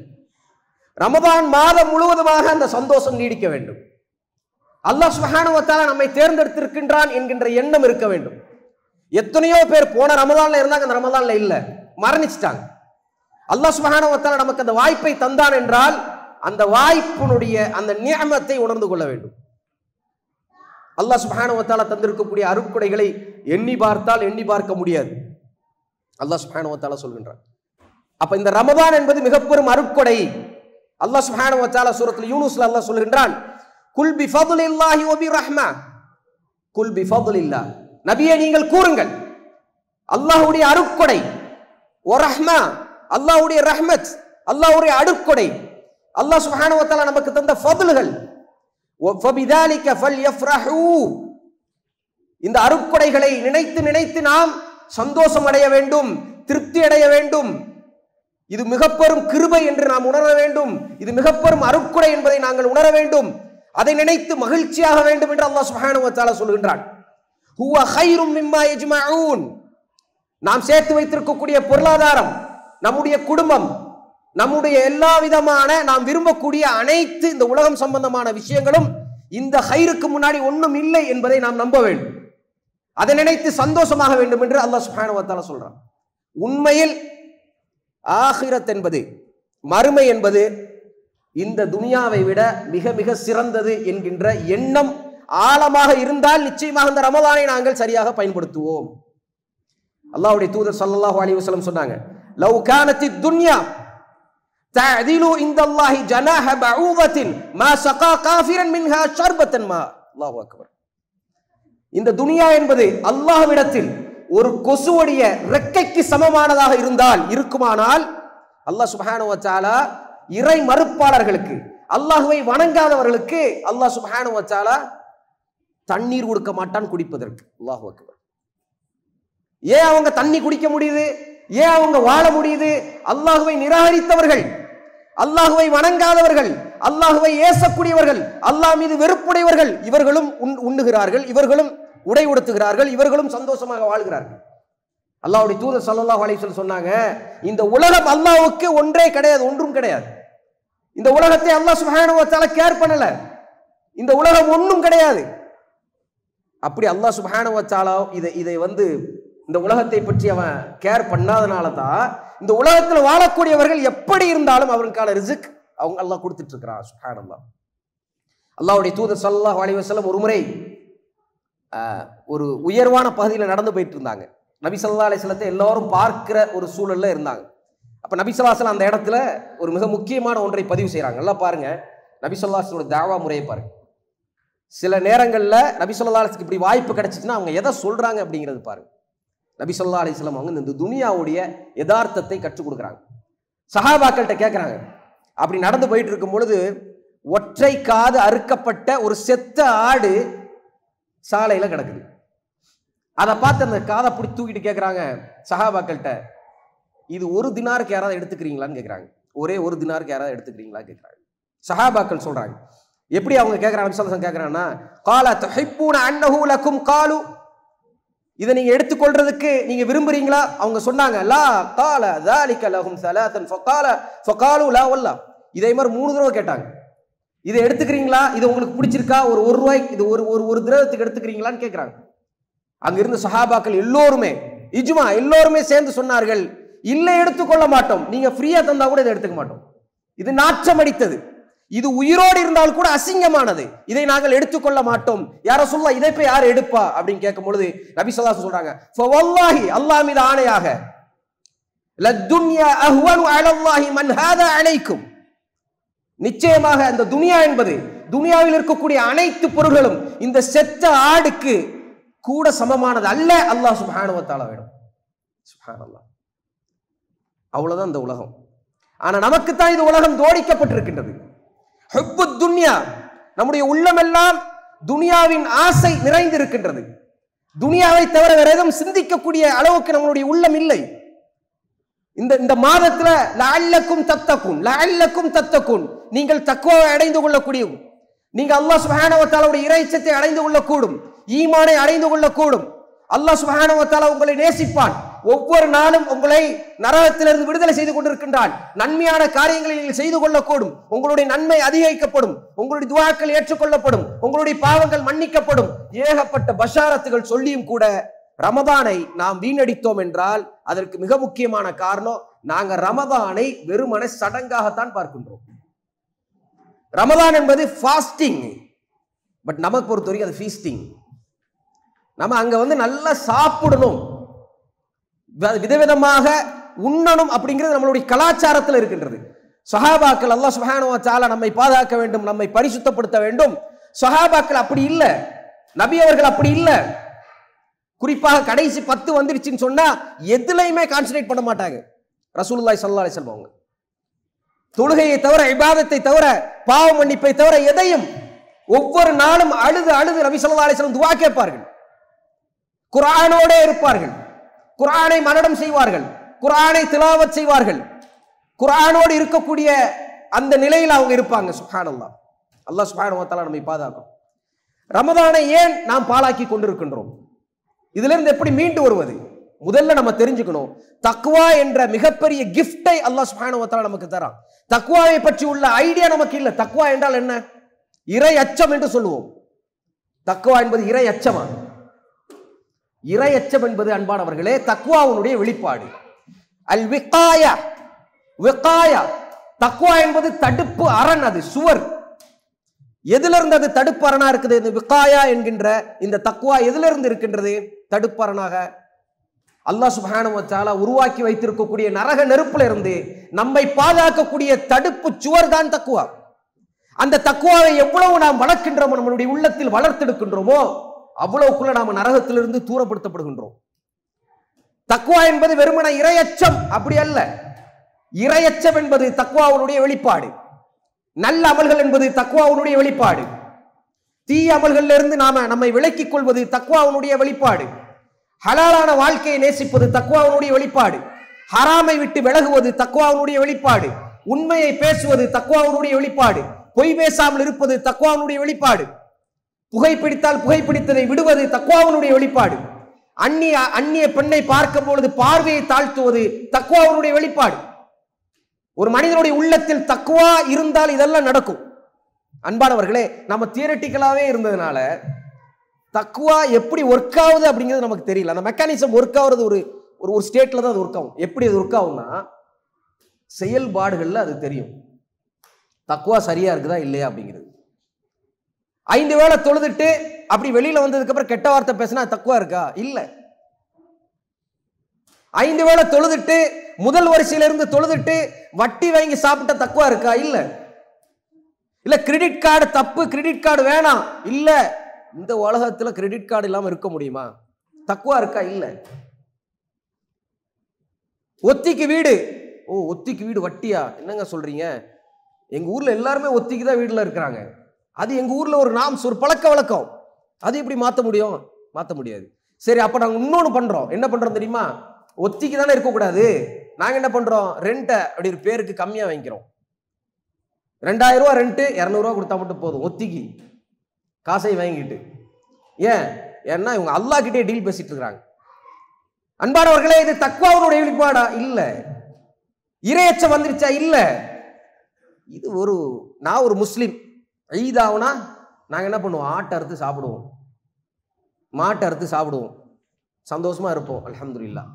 ரமதான் மாதம் முழுவதுமாக அந்த சந்தோஷம் நீடிக்க வேண்டும். அல்லாஹ் சுப்ஹானஹு வ தஆலா நம்மை தேர்ந்தெடுத்திருக்கின்றான் என்கின்ற எண்ணம் இருக்க வேண்டும். எத்தனையோ பேர் போன ரமதான்ல இருந்தாங்க, அந்த ரமதான்ல இல்ல, மரணிச்சிட்டாங்க. அல்லாஹ் சுப்ஹானஹு வ தஆலா நமக்கு அந்த வாய்ப்பை தந்தான் என்றால் அந்த வாய்ப்பினுடைய அந்த நிஅமத்தை உணர்ந்து கொள்ள வேண்டும். அல்லாஹ் சுப்ஹானஹு வ தஆலா தந்திருக்கக்கூடிய அருட்கொடைகளை எண்ணி பார்த்தால் எண்ணி பார்க்க முடியாது. அல்லாஹ் சுப்ஹானஹு வ தஆலா சொல்கின்றான். அப்ப இந்த ரமதான் என்பது மிக பெரும் அருட்கொடை. அல்லாஹ் சுப்ஹானஹு வ தஆலா சூரத்துல் யூனுஸ்ல அல்லாஹ் சொல்கின்றான், குல் பி ஃபضலில்லாஹி வ பி ரஹ்மா. குல் பி ஃபضலில்லாஹ், நபியே நீங்கள் கூறுங்கள், அல்லாஹ்வுடைய அருட்கொடை, வ ரஹ்மா, அல்லாஹ்வுடைய ரஹ்மத், அல்லாஹ்வுடைய அருட்கொடை, அல்லாஹ் சுப்ஹானஹு வ தஆலா நமக்கு தந்த ஃபضல்கள், ஃபபிதாலிக ஃபல்யஃப்ரஹூ. இந்த அருட்கொடைகளை நினைத்து நினைத்து நாம் சந்தோஷம் அடைய வேண்டும், திருப்தி அடைய வேண்டும். இது மிக பெரும் கிருபை என்று நாம் உணர வேண்டும். இது மிக பெரும் அருட்கொடை என்பதை நாங்கள் உணர வேண்டும். அதை நினைத்து மகிழ்ச்சியாக வேண்டும் என்று அல்லாஹ் சுப்ஹானஹு வ தஆலா சொல்கின்றான். ஹுவ கைரும் மிம்மா யஜ்மஊன். நாம் சேர்த்து வைத்திருக்கக்கூடிய பொருளாதாரம், நம்முடைய குடும்பம், நம்முடைய எல்லா விதமான நாம் விரும்பக்கூடிய அனைத்து இந்த உலகம் சம்பந்தமான விஷயங்களும் இந்த ஹைருக்கு முன்னாடி ஒன்றும் இல்லை என்பதை நாம் நம்ப வேண்டும். அதை நினைத்து சந்தோஷமாக வேண்டும் என்று அல்லாஹ் சுப்ஹானஹு வ தஆலா சொல்றான். உண்மையில் ஆகிரத் என்பது, மறுமை என்பது இந்த துனியாவை விட மிக மிக சிறந்தது என்கின்ற எண்ணம் ஆழமாக இருந்தால் நிச்சயமாக இந்த ரமலானை நாங்கள் சரியாக பயன்படுத்துவோம். அல்லாஹ்வுடைய தூதர் ஸல்லல்லாஹு அலைஹி வஸல்லம் சொன்னாங்க, லவ் கானத்தித் துன்யா தஅதிலு இன்தல்லாஹி ஜனாஹ பஊதத்தின் மா ஸகா காஃபிரன் மின்ஹா ஷர்பத்தன் மா. அல்லாஹு அக்பர். இந்த துனியா என்பது அல்லாஹ்விடத்தில் ஒரு கொசுவுடைய ரெக்கைக்கு சமமானதாக இருந்தால், இருக்குமானால், அல்லாஹ் சுப்ஹானஹு வ தஆலா இறை மறுப்பாளர்களுக்கு, அல்லாஹ்வை வணங்காதவர்களுக்கு அல்லாஹ் சுப்ஹானஹு வ தஆலா தண்ணீர் கொடுக்க மாட்டான் குடிப்பதற்கு. அல்லாஹு அக்பர். ஏன் அவங்க தண்ணி குடிக்க முடியுது? ஏன் அவங்க வாழ முடியுது? அல்லாஹ்வை நிராகரித்தவர்கள், அல்லாஹ்வை வணங்காதவர்கள், அல்லாஹ்வை ஏசக்கூடியவர்கள், அல்லாஹ் மீது வெறுப்புடையவர்கள், இவர்களும் உண்ணுகிறார்கள், இவர்களும் உடை உடுத்துகிறார்கள், இவர்களும் சந்தோஷமாக வாழ்கிறார்கள். அல்லாஹ்வுடைய தூதர் ஸல்லல்லாஹு அலைஹி வஸல்லம் சொன்னாங்க, இந்த உலகம் அல்லாஹ்வுக்கு ஒன்றே கிடையாது, ஒன்றும் கிடையாது. இந்த உலகத்தை அல்லாஹ் சுப்ஹானஹு வ தஆலா கேர் பண்ணல. இந்த உலகம் ஒன்றும் கிடையாது. அப்படி அல்லாஹ் சுப்ஹானஹு வ தஆலா இதை இந்த உலகத்தை பற்றி அவன் கேர் பண்ணாதனால தான் இந்த உலகத்தில் வாழக்கூடியவர்கள் எப்படி இருந்தாலும் அவர்களுக்கான ரிஸ்க் அவங்க அல்லாஹ் கொடுத்துட்டு இருக்கிறான். சுப்ஹானல்லாஹ். அல்லாஹ்வுடைய தூதர் ஸல்லல்லாஹு அலைஹி வஸல்லம் ஒரு முறை ஒரு உயர்வான பகுதியில் நடந்து போயிட்டு இருந்தாங்க. நபி ஸல்லல்லாஹு அலைஹி வஸல்லத்தை எல்லாரும் பார்க்கிற ஒரு சூழல்ல இருந்தாங்க. அப்ப நபி ஸல்லல்லாஹு அலைஹி வஸல்லம் அந்த இடத்துல ஒரு மிக முக்கியமான ஒன்றை பதிவு செய்யறாங்க. நல்லா பாருங்க, நபி ஸல்லல்லாஹு அலைஹி வஸல்லம் தாவா முறையை பாருங்க. சில நேரங்கள்ல நபி ஸல்லல்லாஹு அலைஹி வஸல்லம் இப்படி வாய்ப்பு கிடைச்சிச்சுன்னா அவங்க எதை சொல்றாங்க அப்படிங்கிறது பாருங்க. நபி ஸல்லல்லாஹு அலைஹி வஸல்லம் அவங்க இந்த துனியாவுடைய யதார்த்தத்தை கற்றுக் கொடுக்குறாங்க. சஹாபாக்கள்கிட்ட கேட்குறாங்க. அப்படி நடந்து போயிட்டு இருக்கும் பொழுது ஒற்றை காது அறுக்கப்பட்ட ஒரு செத்த ஆடு சாலையில கிடக்குது. அதை பார்த்து அந்த காதை பிடிச்சி தூக்கிட்டு கேட்குறாங்க சஹாபாக்கள்கிட்ட, இது ஒரு தினாருக்கு யாராவது எடுத்துக்கிறீங்களான்னு கேட்குறாங்க. ஒரே ஒரு தினாருக்கு யாராவது எடுத்துக்கிறீங்களான்னு கேட்குறாங்க. சஹாபாக்கள் சொல்றாங்க. எப்படி அவங்க கேட்குறாங்க? நபி ஸல்லல்லாஹு அலைஹி வஸல்லம் கேட்குறாங்கன்னா, காலா துஹிப்பூன அன்னஹு லகும் காலு, இதை நீங்க எடுத்துக்கொள்றதுக்கு நீங்க விரும்புறீங்களா? அவங்க சொன்னாங்க, லா கால ذلك لهم ثلاثا فقالوا لا والله. இதே மாதிரி 3 தடவை கேட்டாங்க. இதை எடுத்துக்கிறீங்களா? இது உங்களுக்கு பிடிச்சிருக்கா? ஒரு ரூபாய்க்கு இது ஒரு திரவத்துக்கு எடுத்துக்கிறீங்களான்னு கேட்குறாங்க. அங்க இருந்த சஹாபாக்கள் எல்லோருமே இஜ்மா எல்லோருமே சேர்ந்து சொன்னார்கள், இல்லை எடுத்துக்கொள்ள மாட்டோம். நீங்க ஃப்ரீயா தந்தா கூட இதை எடுத்துக்க மாட்டோம். இது நாற்றம் அடித்தது, இது உயிரோடு இருந்தால் கூட அசிங்கமானது, இதை நாங்கள் எடுத்துக்கொள்ள மாட்டோம். யார சொல்ல இதை போய் யார் எடுப்பா அப்படின்னு கேட்கும் பொழுது நபி ஸல்லல்லாஹு அலைஹி வஸல்லம் சொல்றாங்க, ஃபவல்லாஹி, அல்லாஹ் மீது ஆணையாக, லத்துன்யா அஹ்வனு அலல்லாஹி மன் ஹாதா அலைக்கும், நிச்சயமாக அந்த துனியா என்பது, துனியாவில் இருக்கக்கூடிய அனைத்து பொருள்களும் இந்த செத்த ஆடுக்கு கூட சமமானது அல்ல அல்லாஹ் சுப்ஹானஹு வ தஆலா வேணும். சுப்ஹானல்லாஹ். அவ்வளவுதான் இந்த உலகம். ஆனா நமக்குத்தான் இது உலகம் தோடிக்கப்பட்டிருக்கின்றது. ஹுப்புத் துன்யா, நம்முடைய உள்ளமெல்லாம் துனியாவின் ஆசை நிறைந்திருக்கின்றது. துனியாவை தவிர வேற எதுவும் சிந்திக்கக்கூடிய அளவுக்கு நம்மளுடைய உள்ளம் இல்லை. இந்த மாதத்துல லஅல்லக்கும் தத்தகுன், லஅல்லக்கும் தத்தகுன், நீங்கள் தக்வாவை அடைந்து கொள்ளக்கூடிய, நீங்க அல்லாஹ் சுப்ஹானஹு வ தஆலாவுடைய இறைச்சத்தை அடைந்து கொள்ளக்கூடும், ஈமானை அடைந்து கொள்ளக்கூடும். அல்லாஹ் சுப்ஹானஹு வ தஆலா உங்களை நேசிப்பான். ஒவ்வொரு நாளும் உங்களை நரகத்திலிருந்து விடுதலை செய்து கொண்டிருக்கின்றான். நன்மையான காரியங்களை நீங்கள் செய்து கொள்ளக்கூடும். உங்களுடைய நன்மை அதிகரிக்கப்படும், உங்களுடைய துஆக்கள் ஏற்றுக்கொள்ளப்படும், உங்களுடைய பாவங்கள் மன்னிக்கப்படும். ஏகப்பட்ட பஷாரத்துகள் சொல்லியும் கூட ரமதானை நாம் வீணடித்தோம் என்றால் அதற்கு மிக முக்கியமான காரணம், நாங்க ரமதானை வெறுமனே சடங்காகத்தான் பார்க்கின்றோம். ரமதான் என்பது ஃபாஸ்டிங், பட் நமக்கு பொறுத்தவரைக்கும் அது ஃபீஸ்டிங். நம்ம அங்க நல்லா சாப்பிடணும், விதவிதமாக உண்ணணும் அப்படிங்கிறது நம்மளுடைய கலாச்சாரத்தில் இருக்கின்றது. சஹாபாக்கள், அல்லாஹ் சுப்ஹானஹு வ தஆலா நம்மை பாதுகாக்க வேண்டும், நம்மை பரிசுத்தப்படுத்த வேண்டும். சஹாபாக்கள் அப்படி இல்ல, நபி அவர்கள் அப்படி இல்ல. குறிப்பாக கடைசி 10 வந்துருச்சுன்னு சொன்னா எதுலையுமே கான்சன்ட்ரேட் பண்ண மாட்டாங்க. ரசூலுல்லாஹி ஸல்லல்லாஹு அலைஹி வஸல்லம் அவங்க தொழுகையை தவிர, இபாதத்தை தவிர, பாவ மன்னிப்பை தவிர எதையும் ஒவ்வொரு நாளும் அழுது அழுது நபி ஸல்லல்லாஹு அலைஹி வஸல்லம் துஆ கேட்பார்கள். குர்ஆனோட இருப்பார்கள், குர்ஆனை மனனம் செய்வார்கள், குர்ஆனை திலாவத் செய்வார்கள். குர்ஆனோடு இருக்கக்கூடிய அந்த நிலையில் அவங்க இருப்பாங்க. சுப்ஹானல்லாஹ். அல்லாஹ் சுப்ஹானஹு வ தஆலா நம்மை பாதுகாக்கும். ரமதானை ஏன் நாம் பாழாக்கி கொண்டிருக்கின்றோம்? இதுல இருந்து எப்படி மீண்டு வருவது? முதல்ல நம்ம தெரிஞ்சுக்கணும், தக்வா என்ற மிகப்பெரிய கிஃப்டை அல்லாஹ் சுப்ஹானஹு வ தஆலா நமக்கு தரான். தக்வாவை பற்றி உள்ள ஐடியா நமக்கு இல்லை. தக்வா என்றால் என்ன? இறை அச்சம் என்று சொல்லுவோம். தக்வா என்பது இறை அச்சமா? இறை அச்சம் என்பது அன்பானவர்களே தக்வாவுடைய வெளிப்பாடு. அல் விகாயா, விகாயா, தக்வா என்பது தடுப்பு அரண், அது சுவர். எதிலிருந்து அது தடுப்பு அரணா இருக்குது? இந்த விகாயா என்கின்ற இந்த தக்வா எதிலிருந்து இருக்கின்றது தடுப்பு அரணாக? அல்லாஹ் சுப்ஹானஹு வ தஆலா உருவாக்கி வைத்திருக்கக்கூடிய நரக நெருப்புல இருந்து நம்மை பாதுகாக்கக்கூடிய தடுப்பு சுவர் தான் தக்வா. அந்த தக்வாவை எவ்வளவு நாம் வளர்க்கின்றோமோ, நம்மளுடைய உள்ளத்தில் வளர்த்தெடுக்கின்றோமோ, அவ்வளவுக்குள்ள நாம நரகத்திலிருந்து தூரப்படுத்தப்படுகின்றோம். தக்வா என்பது வெறுமன இறையச்சம் அப்படி அல்ல. இறையச்சம் என்பது தக்வாவுடைய வெளிப்பாடு. நல்ல அமல்கள் என்பது தக்வாவுடைய வெளிப்பாடு. தீய அமல்களில் இருந்து நம்மை விலக்கிக் கொள்வது தக்வாவுடைய வெளிப்பாடு. ஹலாலான வாழ்க்கையை நேசிப்பது தக்வாவுடைய வெளிப்பாடு. ஹராமை விட்டு விலகுவது தக்வாவுடைய வெளிப்பாடு. உண்மையை பேசுவது தக்வாவுடைய வெளிப்பாடு. பொய் பேசாமல் இருப்பது தக்வாவுடைய வெளிப்பாடு. புகைப்பிடித்தால் புகைப்பிடித்ததை விடுவது தக்வாவுடைய வெளிப்பாடு. அந்நிய பெண்ணை பார்க்கும் பொழுது பார்வையை தாழ்த்துவது தக்வாவுடைய வெளிப்பாடு. ஒரு மனிதனுடைய உள்ளத்தில் தக்வா இருந்தால் இதெல்லாம் நடக்கும். அன்பானவர்களே, நம்ம தியரட்டிக்கலாவே இருந்ததுனால தக்வா எப்படி ஒர்க் ஆகுது அப்படிங்கிறது நமக்கு தெரியல. அந்த மெக்கானிசம் ஒர்க் ஆகுறது ஒரு ஸ்டேட்ல தான் அது ஒர்க் ஆகும். எப்படி அது ஒர்க் ஆகும்னா செயல்பாடுகள்ல அது தெரியும் தக்வா சரியா இருக்குதா இல்லையா அப்படிங்கிறது. 5 வேளை தொழுதுட்டு அப்படி வெளியில வந்ததுக்கு அப்புறம் கெட்ட வார்த்தை பேசினா தக்வா இருக்கா? இல்ல. 5 வேளை தொழுதுட்டு முதல் வரிசையில இருந்து தொழுதுட்டு வட்டி வாங்கி சாப்பிட்ட தக்வா இருக்கா? இல்ல. இல்ல கிரெடிட் கார்டு தப்பு, கிரெடிட் கார்டு வேணாம், இல்ல. இந்த உலகத்துல கிரெடிட் கார்டு இல்லாம இருக்க முடியுமா? தக்வா இருக்கா? இல்ல. ஒத்திக்கு வீடு, ஓ ஒத்திக்கு வீடு வட்டியா? என்னங்க சொல்றீங்க? எங்க ஊர்ல எல்லாருமே ஒத்திக்கு தான் வீடுல இருக்கிறாங்க. அது எங்க ஊர்ல ஒரு பழக்க வழக்கம். அது எப்படி மாத்த முடியும்? மாத்த முடியாது. சரி, அப்ப நாங்க இன்னொன்னு பண்றோம். என்ன பண்றோம் தெரியுமா? ஒத்திக்கு தானே இருக்கக்கூடாது, நாங்க என்ன பண்றோம், ரெண்ட்டை அப்படி ஒரு பேருக்கு கம்மியா வாங்கிக்கிறோம். 2000 ரூபா ரெண்ட், 200 ரூபா கொடுத்தா மட்டும் போதும். ஒத்திக்கு காசை வாங்கிட்டு. ஏன்னா இவங்க அல்லாஹ் கிட்டே டீல் பேசிட்டு இருக்காங்க. அன்பானவர்களே, இது தக்வாவுடைய வெளிப்பாடா? இல்ல. இறையச்சம் வந்துருச்சா? இல்ல. இது நான் ஒரு முஸ்லிம், ஈதாவுனா நாங்க என்ன பண்ணுவோம், ஆட்டை அறுத்து சாப்பிடுவோம், மாட்டை அறுத்து சாப்பிடுவோம், சந்தோஷமா இருப்போம். அல்ஹம்துலில்லாஹ்.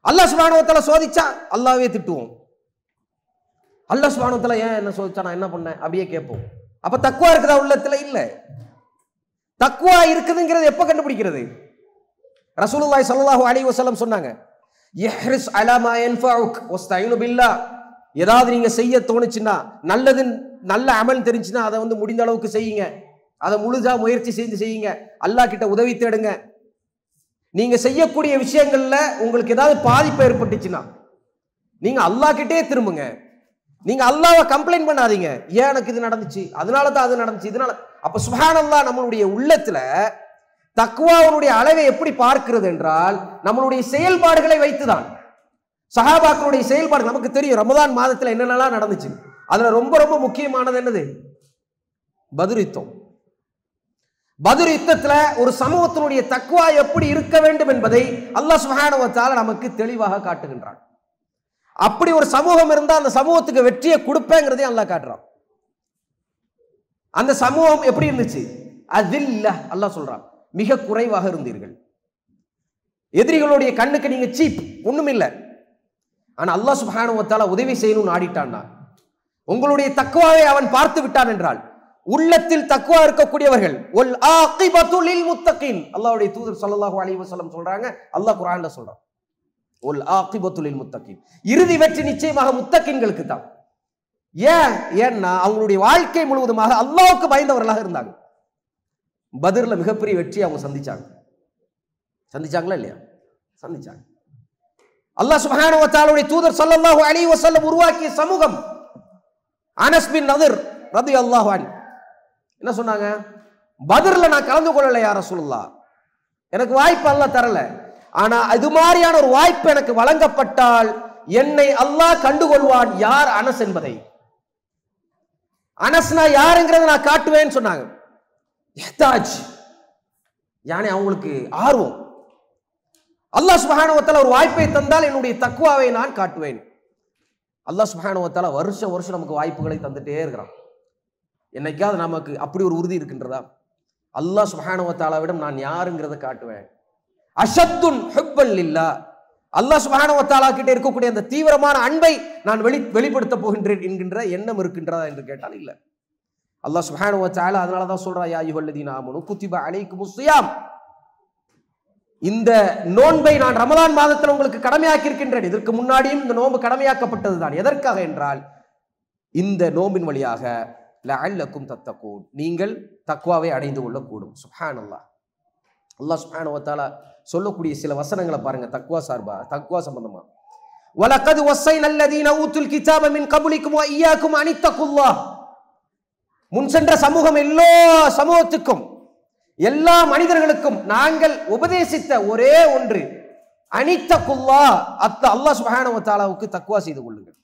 அல்லாஹ் சுப்ஹானஹு வ தஆலா சோதிச்சா அல்லாஹ்வே திட்டுவோம். அல்லாஹ் சுப்ஹானஹு வ தஆலா ஏன் என்ன சோதிச்சா, நான் என்ன பண்ணேன் அப்படியே கேட்போம். அப்ப தக்வா இருக்குதா உள்ளத்துல? இல்ல. தக்வா இருக்குதுங்கிறது எப்ப கண்டுபிடிக்கிறது? ரசூலுல்லாஹி ஸல்லல்லாஹு அலைஹி வஸல்லம் சொன்னாங்க, இஹ்ரிஸ் அலா மா யன்ஃபஉக் வஸ்தஈனு பில்லாஹ். ஏதாவது நீங்க செய்ய தோணுச்சுன்னா, நல்ல அமல் தெரிஞ்சுன்னா அதை முடிந்த அளவுக்கு செய்யுங்க. அதை முழுதா முயற்சி செஞ்சு செய்யுங்க. அல்லாஹ் கிட்ட உதவி தேடுங்க. நீங்க செய்யக்கூடிய விஷயங்கள்ல உங்களுக்கு ஏதாவது பாதிப்பு ஏற்பட்டுச்சுன்னா நீங்க அல்லாஹ் கிட்டே திரும்புங்க. நீங்க அல்லாஹ்வை கம்ப்ளைண்ட் பண்ணாதீங்க. ஏன் எனக்கு இது நடந்துச்சு, அதனால தான் அது நடந்துச்சு, இதனால. அப்ப சுப்ஹானல்லாஹ் நம்மளுடைய உள்ளத்துல தக்வாவுடைய அளவை எப்படி பார்க்கிறது என்றால் நம்மளுடைய செயல்பாடுகளை வைத்துதான். சஹாபாக்களுடைய செயல்பாடு நமக்கு தெரியும். ரமதான் மாதத்துல என்னென்னலாம் நடந்துச்சு. அதுல ரொம்ப ரொம்ப முக்கியமானது என்னது? பத்ர் யுத்தம். பத்ர் யுத்தத்துல ஒரு சமூகத்தினுடைய தக்வா எப்படி இருக்க வேண்டும் என்பதை அல்லாஹ் சுப்ஹானஹு வ தஆலா நமக்கு தெளிவாக காட்டுகின்றான். அப்படி ஒரு சமூகம் இருந்தால் அந்த சமூகத்துக்கு வெற்றியை கொடுப்பேங்கிறதையும் அல்லாஹ் காட்டுறான். அந்த சமூகம் எப்படி இருந்துச்சு? அதில்ல அல்லாஹ் சொல்றான், மிக குறைவாக இருந்தீர்கள். எதிரிகளுடைய கண்ணுக்கு நீங்க சீப், ஒண்ணும் இல்லை. ஆனா அல்லாஹ் சுப்ஹானஹு வ தஆலா உதவி செய்யணும்னு ஆடிட்டான்னா உங்களுடைய தக்வாவை அவன் பார்த்து விட்டான் என்றால் உள்ளத்தில் தக்வா இருக்கக்கூடியவர்கள் வல் ஆகிபத்து லில் முத்தகீன். அல்லாஹ்வுடைய தூதர் ஸல்லல்லாஹு அலைஹி வஸல்லம் சொல்றாங்க, அல்லாஹ் குர்ஆன்ல சொல்றான், வல் ஆகிபத்து லில் முத்தகீன். இறுதி வெற்றி நிச்சயமாக முத்தகீன்களுக்கு தான். ஏன்னா அவங்களுடைய வாழ்க்கை முழுவதுமாக அல்லாஹ்வுக்கு பயந்தவர்களாக இருந்தாங்க. பத்ர்ல மிகப்பெரிய வெற்றி அவங்க சந்திச்சாங்களா இல்லையா? சந்திச்சாங்க. அல்லாஹ் சுப்ஹானஹு வ தஆலாவுடைய தூதர் ஸல்லல்லாஹு அலைஹி வஸல்லம் உருவாக்கிய சமூகம். அனஸ் பின் நதர் ரலியல்லாஹு அன்ஹு என்ன சொன்னாங்க? பத்ர்ல நான் கலந்து கொள்ளல யா ரசூலுல்லாஹ், எனக்கு வாய்ப்பு அல்லாஹ் தரல. ஆனா இது மாதிரியான ஒரு வாய்ப்பு எனக்கு வழங்கப்பட்டால் என்னை அல்லாஹ் கண்டுகொள்வான் யார் அனஸ் என்பதை. அனஸ்னா யாருங்கிறத நான் காட்டுவேன்னு சொன்னாங்க. அவங்களுக்கு ஆர்வம். அல்லாஹ் சுப்ஹானஹு வ தஆலா ஒரு வாய்ப்பை தந்தால் என்னுடைய தக்வாவை நான் காட்டுவேன். அல்லாஹ் சுப்ஹானஹு வ தஆலா வருஷம் நமக்கு வாய்ப்புகளை தந்துட்டே இருக்கிறான். என்னைக்காவது நமக்கு அப்படி ஒரு உறுதி இருக்கின்றதா? அல்லாஹ் சுப்ஹானஹு வ தஆலாவிடம் நான் யாருங்கிறத காட்டுவேன். அஷத்துன் ஹுப்பன் லில்லாஹ், அல்லாஹ் சுப்ஹானஹு வ தஆலா கிட்ட இருக்கக்கூடிய அந்த தீவிரமான அன்பை நான் வெளிப்படுத்த போகின்றேன் என்கின்ற எண்ணம் இருக்கின்றதா என்று கேட்டால் இல்லை. அல்லாஹ் சுப்ஹானஹு வ தஆலா அதனால தான் சொல்றா, யா அய்யுஹல்லதீன ஆமனூ குத்திப அலைக்குமுஸ் ஸியாம், இந்த நோன்பை நான் ரமலான் மாதத்தில் உங்களுக்கு கடமையாக்கி இருக்கின்றேன். இதற்கு முன்னாடியும் இந்த நோன்பு கடமையாக்கப்பட்டது தான். எதற்காக என்றால் இந்த நோம்பின் வழியாக லஅல்லக்கும் தத்தகூன், நீங்கள் தக்வாவை அடைந்து கொள்ளக்கூடும். சுப்ஹானல்லாஹ். அல்லாஹ் சுப்ஹானஹு வ தஆலா சொல்லக்கூடிய சில வசனங்களை பாருங்க, தக்வா சார்பா, தக்வா சம்பந்தமா. வலகத் வஸைனல் லதீன ஊத்துல் கிதாப மின் கப்லிக்கும் வ இய்யாக்கும் அனித்தகுல்லாஹ், முன் சென்ற சமூகம் எல்லா சமூகத்துக்கும் எல்லா மனிதர்களுக்கும் நாங்கள் உபதேசித்த ஒரே ஒன்று அனித்தகுல்லாஹ், அல்லாஹ் சுப்ஹானஹு வ தஆலாவுக்கு தக்வா செய்து கொள்ளுங்கள்.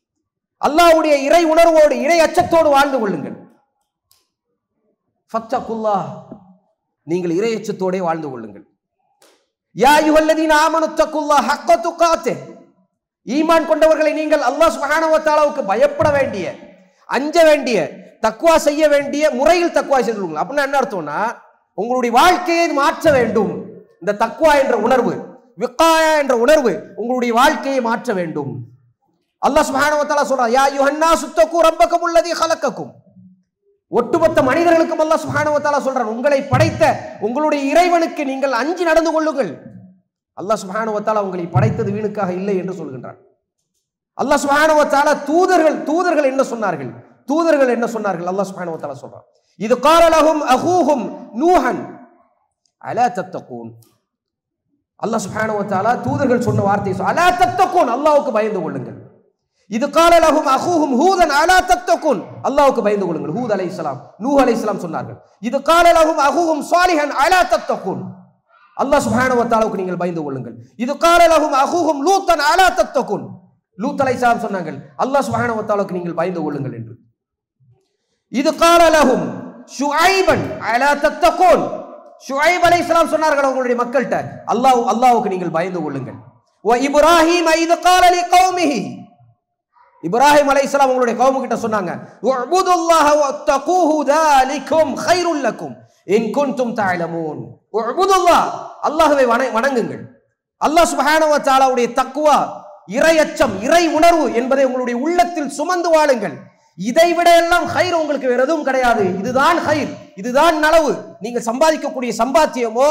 அல்லாஹ்வுடைய இறை உணர்வோடு இறை அச்சத்தோடு வாழ்ந்து கொள்ளுங்கள். ஃபத்தகுல்லாஹ், நீங்கள் இறை அச்சத்தோடே வாழ்ந்து கொள்ளுங்கள். யா அய்யுஹல்லதீன ஆமனு தக்குல்லாஹ் ஹக்க துகாத்திஹ், ஈமான் கொண்டவர்களை நீங்கள் அல்லாஹ் சுப்ஹானஹு வ தஆலாவுக்கு பயப்பட வேண்டிய, அஞ்ச வேண்டிய, தக்வா செய்ய வேண்டிய முறையில் தக்வா செய்து கொள்ளுங்கள். அப்படின்னா என்ன அர்த்தம்னா உங்களுடைய வாழ்க்கையை மாற்ற வேண்டும். இந்த தக்வா என்ற உணர்வு, விகாயா என்ற உணர்வு உங்களுடைய வாழ்க்கையை மாற்ற வேண்டும். அல்லாஹ் சுப்ஹானஹு வ தஆலா சொல்றார், யா அய்யுஹன்னாஸு தக்கு ரப்பக்கும் அல்லதீ ஹலக்கக்கும், ஒட்டுமொத்த மனிதர்களுக்கும் அல்லாஹ் சுப்ஹானஹு வ தஆலா சொல்றான், உங்களை படைத்த உங்களுடைய இறைவனுக்கு நீங்கள் அஞ்சி நடந்து கொள்ளுங்கள். அல்லாஹ் சுப்ஹானஹு வ தஆலா உங்களை படைத்தது வீணுக்காக இல்லை என்று சொல்கின்றான். அல்லாஹ் சுப்ஹானஹு வ தஆலா தூதர்கள் என்ன சொன்னார்கள்? தூதர்கள் என்ன சொன்னார்கள்? அல்லாஹ் சுப்ஹானஹு வ தஆலா சொல்றான், இது கால லஹும் அஹூஹும் நூஹன் அலா தத்தகூன். அல்லாஹ் சுப்ஹானஹு வ தஆலா தூதர்கள் சொன்ன வார்த்தை அலா தத்தகூன், அல்லாஹ்வுக்கு பயந்து கொள்ளுங்கள். இது கால லஹும் அஹூஹும் ஹூதன் அலா தத்தகூன், அல்லாஹ்வுக்கு பயந்து கொள்ளுங்கள். ஹூத் அலைஹிஸ்ஸலாம், நூஹ் அலைஹிஸ்ஸலாம் சொன்னார்கள். இது கால லஹும் அஹூஹும் ஸாலிஹன் அலா தத்தகூன், அல்லாஹ் சுப்ஹானஹு வ தஆலாவுக்கு நீங்கள் பயந்து கொள்ளுங்கள். இது கால லஹும் அஹூஹும் லூத்தன் அலா தத்தகூன், லூத் அலைஹிஸ்ஸலாம் சொன்னார்கள், அல்லாஹ் சுப்ஹானஹு வ தஆலாவுக்கு நீங்கள் பயந்து கொள்ளுங்கள் என்று. இது கால லஹும் ஷுஐபன் அலா தத்தகூன், ஷுஐப் அலைஹிஸ்ஸலாம் சொன்னார்கள் அவங்களுடைய மக்கள்கிட்ட, அல்லாஹ்வுக்கு நீங்கள் பயந்து கொள்ளுங்கள். வ இப்ராஹீம் இது கால லிகௌமிஹி, இப்ராஹிம் அலைஹிஸ்ஸலாம் அவங்களுடைய கௌம் கிட்ட சொன்னாங்க, உஅ்புதுல்லாஹ வத்தகூஹு தாலிகும் கைருல் லக்கும் இன் குன்தும் தஅலமூன். உஅ்புதுல்லாஹ், அல்லாஹ்வை வணங்குங்கள். அல்லாஹ் சுப்ஹானஹு வ தஆலாவுடைய தக்வா, இறை அச்சம், இறை உணர்வு என்பதை உங்களுடைய உள்ளத்தில் சுமந்து வாழுங்கள். இதைவிட எல்லாம் ஹைர் உங்களுக்கு வேற எதுவும் கிடையாது. இதுதான் ஹைர், இதுதான் நலவு. நீங்க சம்பாதிக்கக்கூடிய சம்பாத்தியமோ,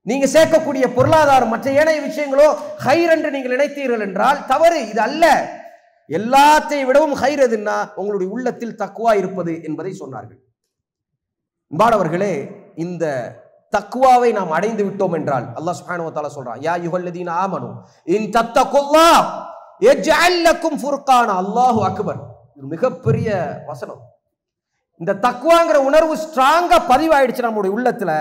நீங்க சேர்க்கக்கூடிய பொருளாதாரம், மற்ற ஏனைய விஷயங்களோ ஹைர் என்று நீங்கள் நினைத்தீர்கள் என்றால் தவறு. இது அல்ல. எல்லாத்தை விடவும் ஹைர் எதுன்னா உங்களுடைய உள்ளத்தில் தக்வா இருப்பது என்பதை சொன்னார்கள். அன்பானவர்களே, இந்த தக்வாவை நாம் அடைந்து விட்டோம் என்றால் அல்லாஹ் சுப்ஹானஹு வ தஆலா சொல்றான், யா அய்யுஹல்லதீன ஆமனு இன் தத்தகுல்லாஹ் யஜ்அல் லக்கும் ஃபுர்கானா. அல்லாஹு அக்பர். இது மிகப்பெரிய வசனம். இந்த தக்வாங்கிற உணர்வு ஸ்ட்ராங்கா பதிவாயிடுச்சு நம்முடைய உள்ளத்துல.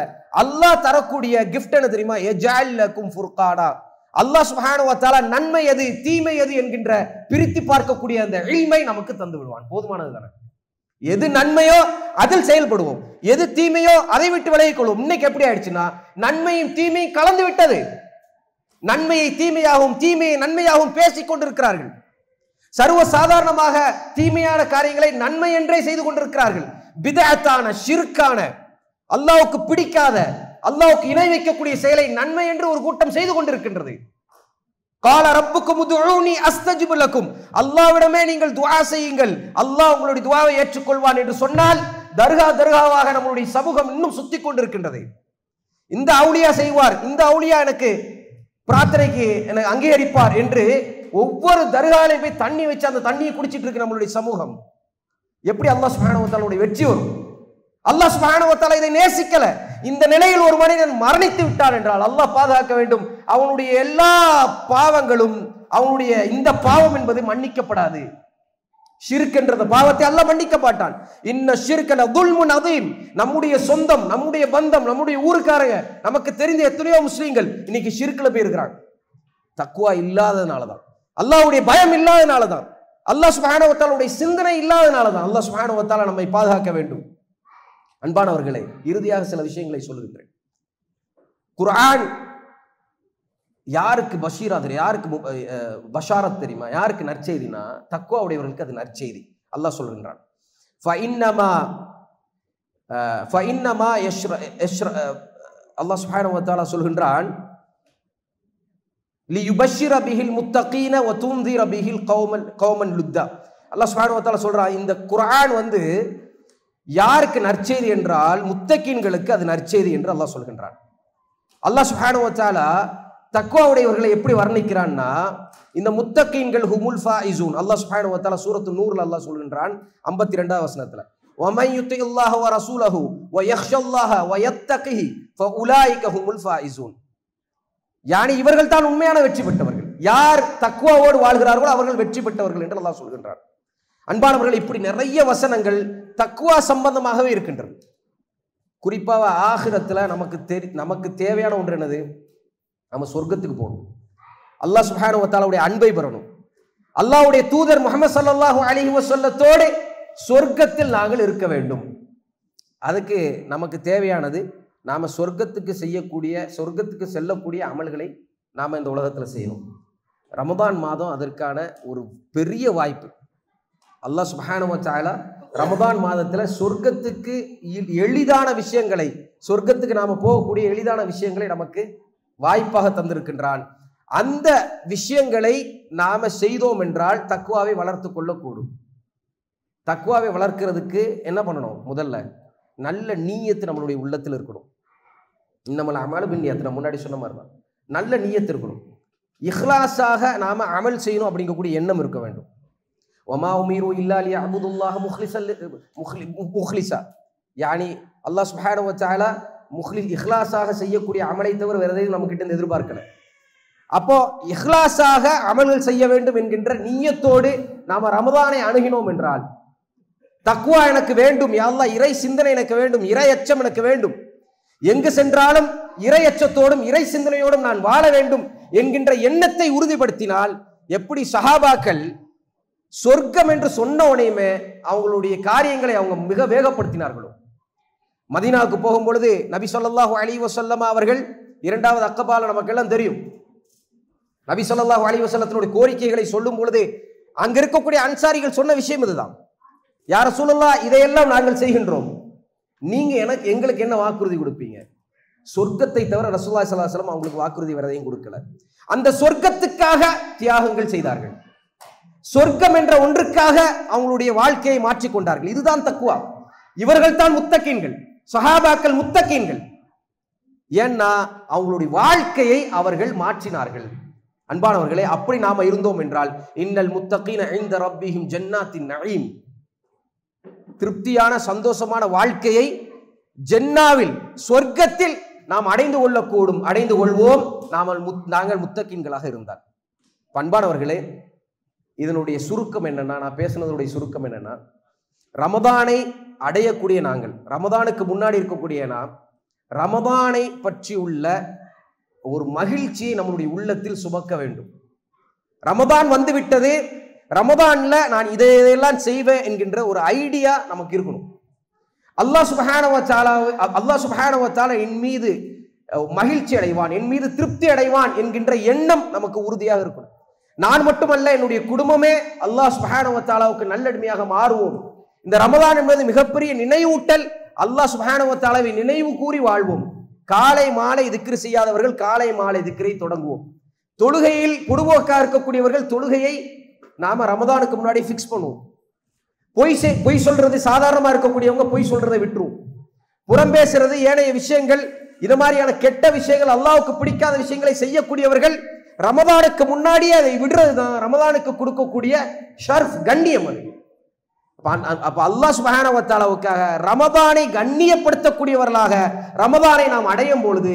அல்லாஹ் தரக்கூடிய கிஃப்ட் என்ன தெரியுமா? யஜ்அல் லக்கும் ஃபுர்கானா. அல்லாஹ் சுப்ஹானஹு வ தஆலா நன்மை எது தீமை எது என்கின்ற பிரித்து பார்க்கக்கூடிய அந்த இல்மை நமக்கு தந்து விடுவான். போதுமானது தானே? எது நன்மையோ அதில் செயல்படுவோம், எது தீமையோ அதை விட்டு விலகிக் கொள்வோம். இன்னைக்கு எப்படி ஆயிடுச்சுன்னா, நன்மையும் தீமையும் கலந்து விட்டது. நன்மையை தீமையாகவும் தீமையை நன்மையாகவும் பேசிக் கொண்டிருக்கிறார்கள். சர்வ சாதாரணமாக தீமையான காரியங்களை நன்மை என்றே செய்து கொண்டிருக்கிறார்கள். பிதஅத்தான ஷிர்கான அல்லாஹ்வுக்கு பிடிக்காத அல்லாஹ்வுக்கு இணை வைக்கக்கூடிய செயலை நன்மை என்று ஒரு கூட்டம் செய்து கொண்டிருக்கின்றது. கால ரப்புக்கும் உதுஊனி அஸ்தஜிபு லக்கும். அல்லாஹ்விடமே நீங்கள் துஆ செய்யுங்கள், அல்லாஹ் உங்களுடைய துஆவை ஏற்றுக்கொள்வான் என்று சொன்னால் தர்காவாக நம்மளுடைய சமூகம் இன்னும் சுத்தி கொண்டிருக்கின்றது. இந்த அவுலியா செய்வார், இந்த அவுலியா எனக்கு பிரார்த்தனைக்கு எனக்கு அங்கீகரிப்பார் என்று ஒவ்வொரு தர்காலையும் போய் தண்ணி வச்சு அந்த தண்ணியை குடிச்சிட்டு இருக்கு நம்மளுடைய சமூகம். எப்படி அல்லாஹ் சுப்ஹானஹு வ தஆலாவுடைய வெற்றி வரும்? அல்லாஹ் சுப்ஹானஹு வ தஆலா இதை நேசிக்கல. இந்த நிலையில் ஒரு மனிதன் மரணித்து விட்டான் என்றால் அல்லாஹ் பாதுகாக்க வேண்டும். அவனுடைய எல்லா பாவங்களும், அவனுடைய இந்த பாவம் என்பது மன்னிக்கப்படாது. ஷிர்க் என்ற பாவத்தை அல்லாஹ் மன்னிக்க மாட்டான். இன்ன ஷிர்க லதுல்முன் அதீம். நம்முடைய சொந்தம், நம்முடைய பந்தம், நம்முடைய ஊருக்காரங்க, நமக்கு தெரிந்த எத்தனையோ முஸ்லீம்கள் இன்னைக்கு ஷிர்க்ல போய் இருக்கிறாங்க. தக்வா இல்லாததுனால தான், அல்லாஹ்வுடைய பயம் இல்லாததுனால தான், அல்லாஹ் சுப்ஹானஹு வ தஆலாவுடைய சிந்தனை இல்லாததுனால தான். அல்லாஹ் சுப்ஹானஹு வ தஆலா நம்மை பாதுகாக்க வேண்டும். அன்பானவர்களே, இறுதியாக சில விஷயங்களை சொல்லுகின்றேன். குர்ஆன் யாருக்கு பஷீரா தெரியும், யாருக்கு பஷாரத் தெரியுமா, யாருக்கு நற்செய்தினா தக்வா உடையவர்களுக்கு அது நற்செய்தி. அல்லாஹ் சொல்கின்றான், அல்லாஹ் சுப்ஹானஹு வ தஆலா சொல்கின்றான், லியுபஷிர பிஹில் முத்தகீன வ துன்திர பிஹில் கௌமன் லுத்தா. அல்லாஹ் சுப்ஹானஹு வ தஆலா சொல்றான், இந்த குர்ஆன் வந்து யாருக்கு நற்செய்தி என்றால் முத்தகீன்களுக்கு அது நற்செய்தி என்று அல்லாஹ் சொல்கின்றான். அல்லாஹ் சுப்ஹானஹு வ தஆலா தக்வா உடையவர்களை எப்படி வர்ணிக்கிறான்னா, இந்த முத்தகீன்கள் ஹுமுல் ஃபாயிசூன். அல்லாஹ் சுப்ஹானஹு வ தஆலா சூரத்து நூர்ல அல்லாஹ் சொல்கின்றான் 52வது வசனத்துல, வமன் யுத்தில்லாஹ வ ரசூலஹு வ யக்ஷல்லாஹ வ யத்தகிஹி ஃபஉலாயிக ஹுமுல் ஃபாயிசூன். யானி இவர்கள் தான் உண்மையான வெற்றி பெற்றவர்கள். யார் தக்வாவோடு வாழ்கிறார்களோ அவர்கள் வெற்றி பெற்றவர்கள் என்று அல்லாஹ் சொல்கின்றான். அன்பானவர்கள், இப்படி நிறைய வசனங்கள் தக்வா சம்பந்தமாகவே இருக்கின்றது. குறிப்பாக ஆகிரத்துல நமக்கு தேவையான ஒன்று என்னது? நம்ம சொர்க்கத்துக்கு போகணும், அல்லாஹ் சுப்ஹானஹு வ தஆலாவுடைய அன்பை பெறணும், அல்லாஹ்வுடைய தூதர் முஹம்மது ஸல்லல்லாஹு அலைஹி வஸல்லத்தோடு சொர்க்கத்தில் நாங்கள் இருக்க வேண்டும். அதுக்கு நமக்கு தேவையானது நாம சொர்க்கத்துக்கு செல்லக்கூடிய அமல்களை நாம இந்த உலகத்துல செய்யணும். ரமதான் மாதம் அதற்கான ஒரு பெரிய வாய்ப்பு. அல்லாஹ் சுப்ஹானஹு வ தஆலா ரமதான் மாதத்துல சொர்க்கத்துக்கு எளிதான விஷயங்களை, சொர்க்கத்துக்கு நாம போகக்கூடிய எளிதான விஷயங்களை நமக்கு வாய்ப்பாக தந்திருக்கின்றான். அந்த விஷயங்களை நாம செய்தோம் என்றால் தக்வாவை வளர்த்து கொள்ளக்கூடும். தக்வாவை வளர்க்கிறதுக்கு என்ன பண்ணணும்? முதல்ல நல்ல நீயத்து நம்மளுடைய உள்ளத்தில் இருக்கணும். இன்னமல் அமலு பின்னியத்து, நான் முன்னாடி சொன்ன மாதிரி தான், நல்ல நீயத்து இருக்கணும். இஹ்லாஸாக நாம அமல் செய்யணும் அப்படிங்கக்கூடிய எண்ணம் இருக்க வேண்டும். வமா உமீரு இல்லா லியஅபுதுல்லாஹ முஹ்லிஸா. யானி அல்லாஹ் சுப்ஹானஹு வ தஆலா இஹ்லாஸாக செய்யக்கூடிய அமலை தவிர வேற எதையும் நம்ம கிட்ட எதிர்பார்க்கல. அப்போ இஹ்லாஸாக அமல்கள் செய்ய வேண்டும் என்கின்ற நீயத்தோடு நாம ரமதானை அணுகினோம் என்றால், தக்வா எனக்கு வேண்டும், யா அல்லாஹ் இறை சிந்தனை எனக்கு வேண்டும், இறை அச்சம் எனக்கு வேண்டும், எங்கு சென்றாலும் இறை அச்சத்தோடும் இறை சிந்தனையோடும் நான் வாழ வேண்டும் என்கின்ற எண்ணத்தை உறுதிப்படுத்தினால், எப்படி சஹாபாக்கள் சொர்க்கம் என்று சொன்ன உடனேயுமே அவங்களுடைய காரியங்களை அவங்க மிக வேகப்படுத்தினார்களோ. மதீனாவுக்கு போகும் பொழுது நபி ஸல்லல்லாஹு அலைஹி வஸல்லம் அவர்கள் இரண்டாவது அக்கபால நமக்கெல்லாம் தெரியும். நபி ஸல்லல்லாஹு அலைஹி வஸல்லத்தினுடைய கோரிக்கைகளை சொல்லும் பொழுது அங்க இருக்கக்கூடிய அன்சாரிகள் சொன்ன விஷயம் இதுதான், யா ரசூலல்லாஹ் இதையெல்லாம் நாங்கள் செய்கின்றோம், நீங்க எங்களுக்கு என்ன வாக்குறுதி கொடுப்பீங்க? சொர்க்கத்தை தவிர ரசூலுல்லாஹி ஸல்லல்லாஹு அலைஹி வஸல்லம் அவங்களுக்கு வாக்குறுதி வேற எதையும் கொடுக்கல. அந்த சொர்க்கத்துக்காக தியாகங்கள் செய்தார்கள், சொர்க்கம் என்ற ஒன்றுக்காக அவங்களுடைய வாழ்க்கையை மாற்றிக்கொண்டார்கள். இதுதான் தக்வா. இவர்கள் தான் முத்தகீன்கள், சஹாபாக்கள் முத்தகீன்கள். ஏன்னா அவங்களுடைய வாழ்க்கையை அவர்கள் மாற்றினார்கள். அன்பானவர்களே, அப்படி நாம இருந்தோம் என்றால், இன்னல் முத்தகீன இன்த ரப்பிஹிம் ஜன்னாத்தின் நஈம், திருப்தியான சந்தோஷமான வாழ்க்கையை ஜன்னாவில் சொர்க்கத்தில் நாம் அடைந்து கொள்ளக்கூடும், அடைந்து கொள்வோம் நாங்கள் முத்தகீன்களாக இருந்தால். பண்பானவர்களே, இதனுடைய சுருக்கம் என்னன்னா, நான் பேசுனதுடைய சுருக்கம் என்னன்னா, ரமதானை அடையக்கூடிய நாங்கள், ரமதானுக்கு முன்னாடி இருக்கக்கூடிய நாம், ரமதானை பற்றி உள்ள ஒரு மகிழ்ச்சியை நம்முடைய உள்ளத்தில் சுமக்க வேண்டும். ரமதான் வந்து விட்டது, ரமதான்ல நான் இதையெல்லாம் செய்வேன் என்கின்ற ஒரு ஐடியா நமக்கு இருக்கணும். அல்லாஹ் சுப்ஹானஹு வ தஆலா என் மீது மகிழ்ச்சி அடைவான், என் மீது திருப்தி அடைவான் என்கின்ற எண்ணம் நமக்கு உறுதியாக இருக்கணும். நான் மட்டுமல்ல, என்னுடைய குடும்பமே அல்லாஹ் சுப்ஹானஹு வ தஆலாவுக்கு நல்லடிமையாக மாறுவோம். இந்த ரமதான் என்பது மிகப்பெரிய நினைவூட்டல். அல்லாஹ் சுப்ஹானஹு வ தஆலாவை நினைவு கூறி வாழ்வோம். காலை மாலை திக்ர் செய்யாதவர்கள் காலை மாலை திக்ரை தொடங்குவோம். தொழுகையில் பொடுபோக்கா இருக்கக்கூடியவர்கள் தொழுகையை நாம ரமதானுக்கு முன்னாடி பிக்ஸ் பண்ணுவோம். பொய் சொல்றது சாதாரணமா இருக்கக்கூடியவங்க பொய் சொல்றதை விட்டுருவோம். புறம் பேசுறது, ஏனைய விஷயங்கள், இது மாதிரியான கெட்ட விஷயங்கள், அல்லாஹ்வுக்கு பிடிக்காத விஷயங்களை செய்யக்கூடியவர்கள் ரமதானுக்கு முன்னாடியே அதை விடுறது தான் ரமதானுக்கு கொடுக்கக்கூடிய ஷர்ஃப், கண்ணியம். அப்ப அல்லாஹ் சுப்ஹானஹு வ தஆலாவுக்காக ரமதானை கண்ணியப்படுத்தக்கூடியவர்களாக ரமதானை நாம் அடையும் பொழுது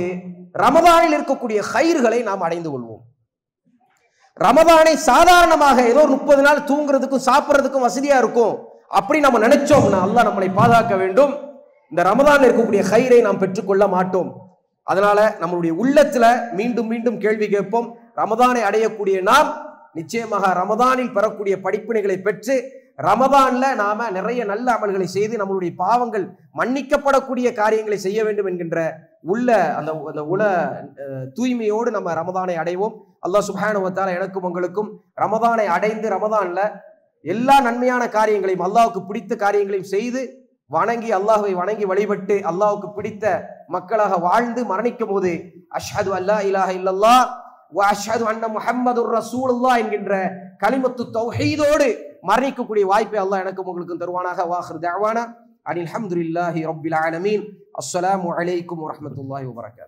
ரமதானில் இருக்கக்கூடிய ஹைர்களை நாம் அடைந்து கொள்வோம். ரமதானை சாதாரணமாக ஏதோ 30 நாள் தூங்குறதுக்கும் சாப்பிட்றதுக்கும் வசதியா இருக்கும் அப்படி நம்ம நினைச்சோம்னா அல்லாஹ் நம்மளை பாதுகாக்க வேண்டும். இந்த ரமதானில் இருக்கக்கூடிய ஹைரை நாம் பெற்றுக்கொள்ள மாட்டோம். அதனால நம்மளுடைய உள்ளத்துல மீண்டும் மீண்டும் கேள்வி கேட்போம். ரமதானை அடையக்கூடிய நாம் நிச்சயமாக ரமதானில் பெறக்கூடிய படிப்பினைகளை பெற்று ரமதான்ல நாம நிறைய நல்ல அமல்களை செய்து நம்மளுடைய பாவங்கள் மன்னிக்கப்படக்கூடிய காரியங்களை செய்ய வேண்டும் என்கின்ற அந்த உல தூய்மையோடு நம்ம ரமதானை அடைவோம். அல்லாஹ் சுப்ஹானஹு வ தஆலா எனக்கும் உங்களுக்கும் ரமதானை அடைந்து ரமதான்ல எல்லா நன்மையான காரியங்களையும் அல்லாஹ்வுக்கு பிடித்த காரியங்களையும் செய்து வணங்கி அல்லாஹ்வை வணங்கி வழிபட்டு அல்லாஹ்வுக்கு பிடித்த மக்களாக வாழ்ந்து மரணிக்கும் போது அஷ்ஹது அல்லா இலாஹ இல்லல்லாஹ் வ அஷ்ஹது அன்ன முஹம்மதுர் ரசூலுல்லாஹ் என்கின்ற கலிமத்து தௌஹீதோடு மரணிக்கக்கூடிய வாய்ப்பை அல்லாஹ் எனக்கும் உங்களுக்கும் தருவானாக. வாஹிர் தஅவானா அனில் ஹம்துலில்லாஹி ரப்பில் ஆலமீன். அஸ்ஸலாமு அலைக்கும் வரஹ்மத்துல்லாஹி வபரகாத்துஹு.